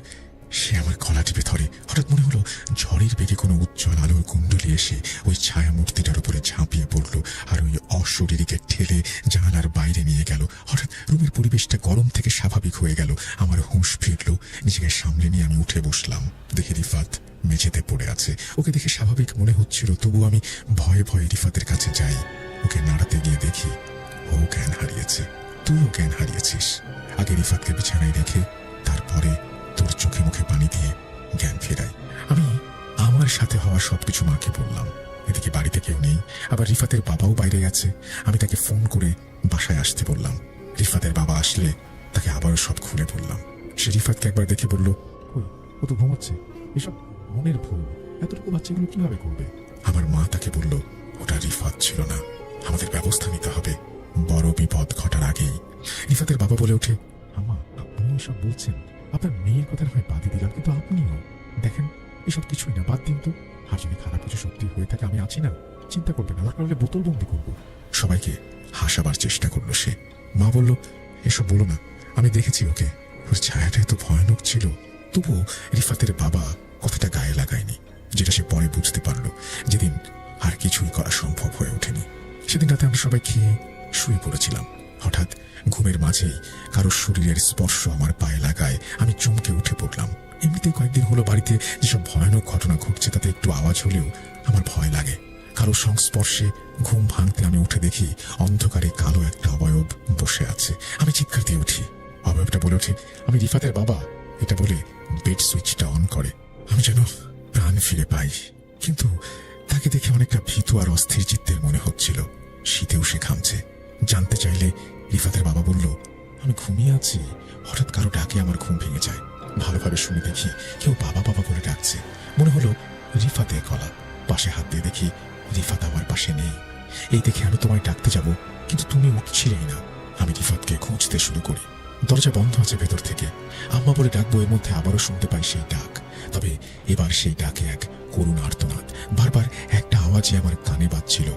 সে আমার গলা টিপে ধরে। হঠাৎ মনে হলো ঝড়ের বেগে কোনো উজ্জ্বল আলোর কুণ্ডলী এসে ওই ছায়া মূর্তিটার উপরে ঝাঁপিয়ে পড়ল, আর ওই অশরীরীকে ঠেলে জানালার বাইরে নিয়ে গেল। হঠাৎ রুমের পরিবেশটা গরম থেকে স্বাভাবিক হয়ে গেল। আমার হুঁশ ফিরল। নিজেকে সামলে নিয়ে আমি উঠে বসলাম। দেখি রিফাত মেঝেতে পড়ে আছে। ওকে দেখে স্বাভাবিক মনে হচ্ছিল, তবু আমি ভয়ে ভয়ে রিফাতের কাছে যাই। ওকে নাড়াতে গিয়ে দেখি ও জ্ঞান হারিয়েছে। তুইও জ্ঞান হারিয়েছিস। আগে রিফাতকে বিছানায় রেখে তারপরে তোর চোখে মুখে পানি দিয়ে জ্ঞান ফেরাই। আমি আমার সাথে হওয়া সবকিছু মাকে বললাম। এদিকে বাড়িতে কেউ নেই, আবার রিফাতের বাবাও বাইরে গেছে। আমি তাকে ফোন করে বাসায় আসতে বললাম। রিফাতের বাবা আসলে তাকে আবারও সব খুলে বললাম। সে রিফাতকে একবার দেখে বলল, ও তো ঘুমাচ্ছে, এসব মনের ভুল, এতটুকু বাচ্চাগুলো কিভাবে করবে? আমার মা তাকে বলল, ওটা রিফাত ছিল না, আমাদের ব্যবস্থা নিতে হবে বড় বিপদ ঘটার আগেই। রিফাতের বাবা বলে ওঠে, আম্মা, আপনি এসব বলছেন, আপনার মেয়ের কথা হয় বাদই দিলাম, কিন্তু আপনিও দেখেন এসব কিছুই না, বাদ দিন তো। আর যদি খারাপ কিছু সত্যি হয়ে থাকে আমি আছি না, চিন্তা করবেন না, দরকার হলে বোতল বন্দি করবো। সবাইকে হাসাবার চেষ্টা করলো সে। মা বলল, এসব বলো না, আমি দেখেছি ওকে, ওর ছায়াটা এত ভয়ানক ছিল। তবুও রিফাতের বাবা কথাটা গায়ে লাগায়নি, যেটা সে পরে বুঝতে পারলো যেদিন আর কিছুই করা সম্ভব হয়ে ওঠেনি। সেদিন রাতে আমরা সবাই খেয়ে শুয়ে পড়েছিলাম। হঠাৎ ঘুমের মাঝেই কারো শরীরের স্পর্শ আমার পায়ে লাগায়। আমি চমকে উঠে পড়লাম। এমনিতেই কয়েকদিন হলো বাড়িতে যেসব ভয়ানক ঘটনা ঘটছে তাতে একটু আওয়াজ হলেও আমার ভয় লাগে। কারো সংস্পর্শে ঘুম ভাঙতে আমি উঠে দেখি অন্ধকারে কালো একটা অবয়ব বসে আছে। আমি চিৎকার দিয়ে উঠি। অবয়বটা বলে ওঠে, আমি রিফাতের বাবা। এটা বলে বেড সুইচটা অন করে। আমি যেন প্রাণ ফিরে পাই, কিন্তু তাকে দেখে অনেকটা ভীতু আর অস্থির চিত্তের মনে হচ্ছিল। শীতেও সে ঘামছে। জানতে চাইলে রিফাতের বাবা বলল, আমি ঘুমিয়ে আছি, হঠাৎ কারো ডাকে আমার ঘুম ভেঙে যায়। ভালোভাবে শুনে দেখি কেউ বাবা বাবা করে ডাকছে। মনে হলো রিফাতের গলা। পাশে হাত দিয়ে দেখি রিফাত আমার পাশে নেই। এই দেখে আমি তোমায় ডাকতে যাব, কিন্তু তুমি উঠছিলেই না। আমি রিফাতকে খুঁজতে শুরু করি। দরজা বন্ধ আছে ভেতর থেকে। আম্মা বলে ডাকবো, এর মধ্যে আবারও শুনতে পাই সেই ডাক। তবে এবার সেই ডাকে এক করুণ আর্তনাদ। বারবার একটা আওয়াজই আমার কানে বাজছিল,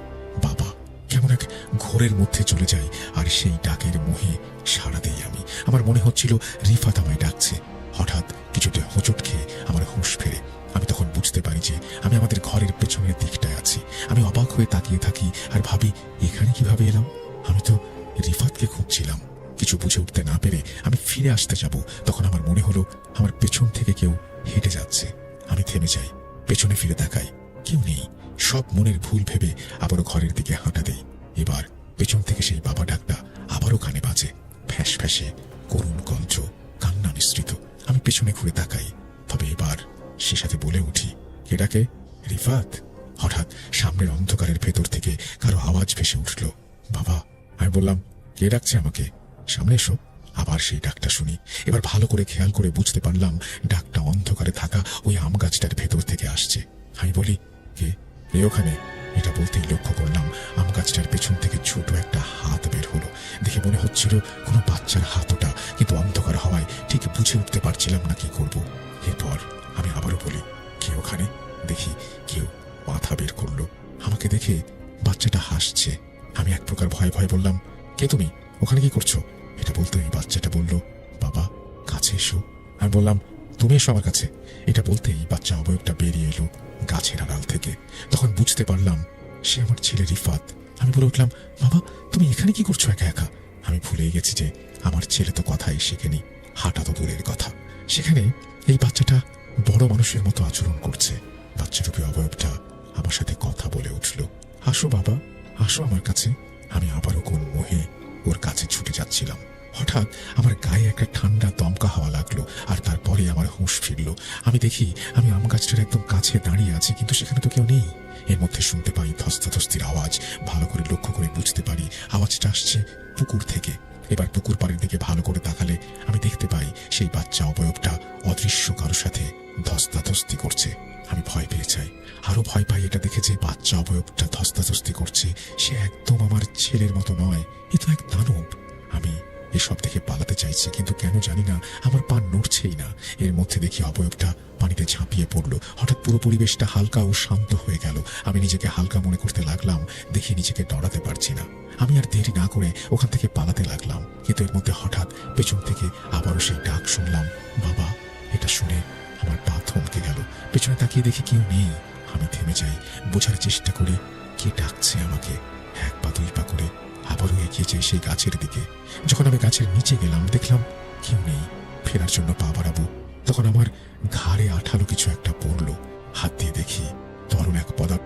বাবা। কেমন এক ঘোরে ঘোরের মধ্যে চলে যাই আর সেই ডাকের মোহে সাড়া দেই আমি। আমার মনে হচ্ছিল রিফাত আমায় ডাকছে। হঠাৎ কিছুটা হোঁচট খেয়ে আমার হুঁশ ফেরে। আমি তখন বুঝতে পারি যে আমি আমাদের ঘরের পেছনের দিকটায় আছি। আমি অবাক হয়ে তাকিয়ে থাকি আর ভাবি, এখানে কিভাবে এলাম? আমি তো রিফাতকে খুঁজছিলাম। কিছু বুঝে উঠতে না পেরে আমি ফিরে আসতে যাব, তখন আমার মনে হলো আমার পেছন থেকে কেউ হেঁটে যাচ্ছে। আমি থেমে যাই, পেছনে ফিরে তাকাই, কেউ নেই। সব মনের ভুল ভেবে আবারও ঘরের দিকে হাঁটা দেই। এবার পেছন থেকে সেই বাবা ডাকটা আবারও কানে বাজে, ফ্যাঁস ফ্যাঁসে করুণ কণ্ঠ, কান্না মিশ্রিত। আমি পেছনে ঘুরে তাকাই, তবে এবার সে সাথে বলে উঠি, কে ডাকে? রিফাত। হঠাৎ সামনের অন্ধকারের ভেতর থেকে কারো আওয়াজ ভেসে উঠল, বাবা। আমি বললাম, কে ডাকছে আমাকে? সামনে এসো। আবার সেই ডাকটা শুনি। এবার ভালো করে খেয়াল করে বুঝতে পারলাম ডাকটা অন্ধকারে থাকা ওই আম গাছটার ভেতর থেকে আসছে। আমি বলি, কে ওখানে? এটা বলতেই লক্ষ্য করলাম আম গাছটার পেছন থেকে ছোট একটা হাত বের হলো। দেখে মনে হচ্ছিল কোনো বাচ্চার হাত ওটা, কিন্তু অন্ধকার হওয়ায় ঠিক বুঝে উঠতে পারছিলাম না কি করব। এরপর আমি আবারও বলি, কে ওখানে? দেখি কেউ মাথা বের করলো। আমাকে দেখে বাচ্চাটা হাসছে। আমি এক প্রকার ভয়ে ভয়ে বললাম, কে তুমি? ওখানে কি করছো? এটা বলতেই বাচ্চাটা বলল, বাবা কাছে এসো। আমি বললাম, তুমি এসো আমার কাছে। এটা বলতেই বাচ্চা অবয়বটা বেরিয়ে এলো গাছের আড়াল থেকে। তখন বুঝতে পারলাম সে আমার ছেলে রিফাত। আমি বলে উঠলাম, বাবা তুমি এখানে কি করছো একা একা? আমি ভুলেই গেছি যে আমার ছেলে তো কথাই শেখেনি, হাঁটা তো দূরের কথা। সেখানে এই বাচ্চাটা বড় মানুষের মতো আচরণ করছে। বাচ্চারূপী অবয়বটা আমার সাথে কথা বলে উঠল, আসো বাবা, আসো আমার কাছে। আমি আবারও কোন মোহে ওর কাছে ছুটে যাচ্ছিলাম। হঠাৎ আমার গায়ে একটা ঠান্ডা দমকা হাওয়া লাগলো, আর তারপরে আমার হুঁশ ফিরল। আমি দেখি আমি আম গাছটার একদম কাছে দাঁড়িয়ে আছি, কিন্তু সেখানে তো কেউ নেই। এর মধ্যে শুনতে পাই ধস্তাধস্তির আওয়াজ। ভালো করে লক্ষ্য করে বুঝতে পারি আওয়াজটা আসছে পুকুর থেকে। এবার পুকুর পাড়ের দিকে ভালো করে তাকালে আমি দেখতে পাই সেই বাচ্চা অবয়বটা অদৃশ্য কারোর সাথে ধস্তাধস্তি করছে। আমি ভয় পেয়ে যাই। আরো ভয় পাই এটা দেখে যে বাচ্চা অবয়বটা ধস্তাধস্তি করছে সে একদম আমার ছেলের মতো নয়, এ তো এক দানব। আমি এসব দেখে পালাতে চাইছি, কিন্তু কেন জানি না আমার পা নড়ছেই না। এর মধ্যে দেখি অবয়বটা পানিতে ঝাঁপিয়ে পড়লো। হঠাৎ পুরো পরিবেশটা হালকা ও শান্ত হয়ে গেল। আমি নিজেকে হালকা মনে করতে লাগলাম, দেখি নিজেকে ডরাতে পারছি না। আমি আর দেরি না করে ওখান থেকে পালাতে লাগলাম, কিন্তু এর মধ্যে হঠাৎ পেছন থেকে আবারও সেই ডাক শুনলাম, বাবা। এটা শুনে আমার পা থমকে গেল। পেছনে তাকিয়ে দেখি কেউ নেই। আমি থেমে যাই, বোঝার চেষ্টা করি কে ডাকছে আমাকে। এক পা দুই পা করে আবারও এগিয়ে যাই সেই গাছের দিকে। যখন আমি গাছের নিচে গেলাম দেখলাম কেউ নেই। ফেরার জন্য পা বাড়াবো, তখন আমার ঘাড়ে আঠালো কিছু একটা পড়লো। হাত দিয়ে দেখি তরল এক পদার্থ